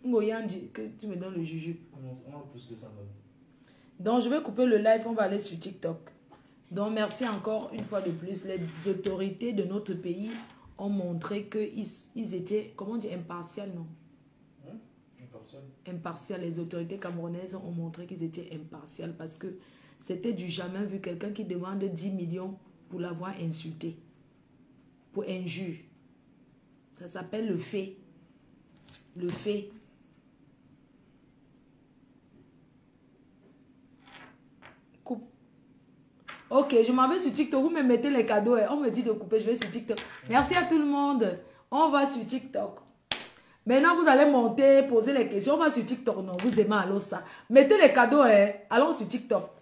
Ngoyan dit que tu me donnes le jujube. On a plus que ça même. Donc, je vais couper le live, on va aller sur TikTok. Donc, merci encore une fois de plus. Les autorités de notre pays ont montré qu'ils étaient, comment on dit, impartials, non? Impartial. Les autorités camerounaises ont montré qu'ils étaient impartials parce que c'était du jamais vu quelqu'un qui demande 10 millions pour l'avoir insulté. Pour injure. Ça s'appelle le fait. Le fait. Coupe. Ok, je m'en vais sur TikTok. Vous me mettez les cadeaux. On me dit de couper. Je vais sur TikTok. Merci à tout le monde. On va sur TikTok. Maintenant, vous allez monter, poser les questions. On va sur TikTok. Non, vous aimez alors ça. Mettez les cadeaux. Allons sur TikTok.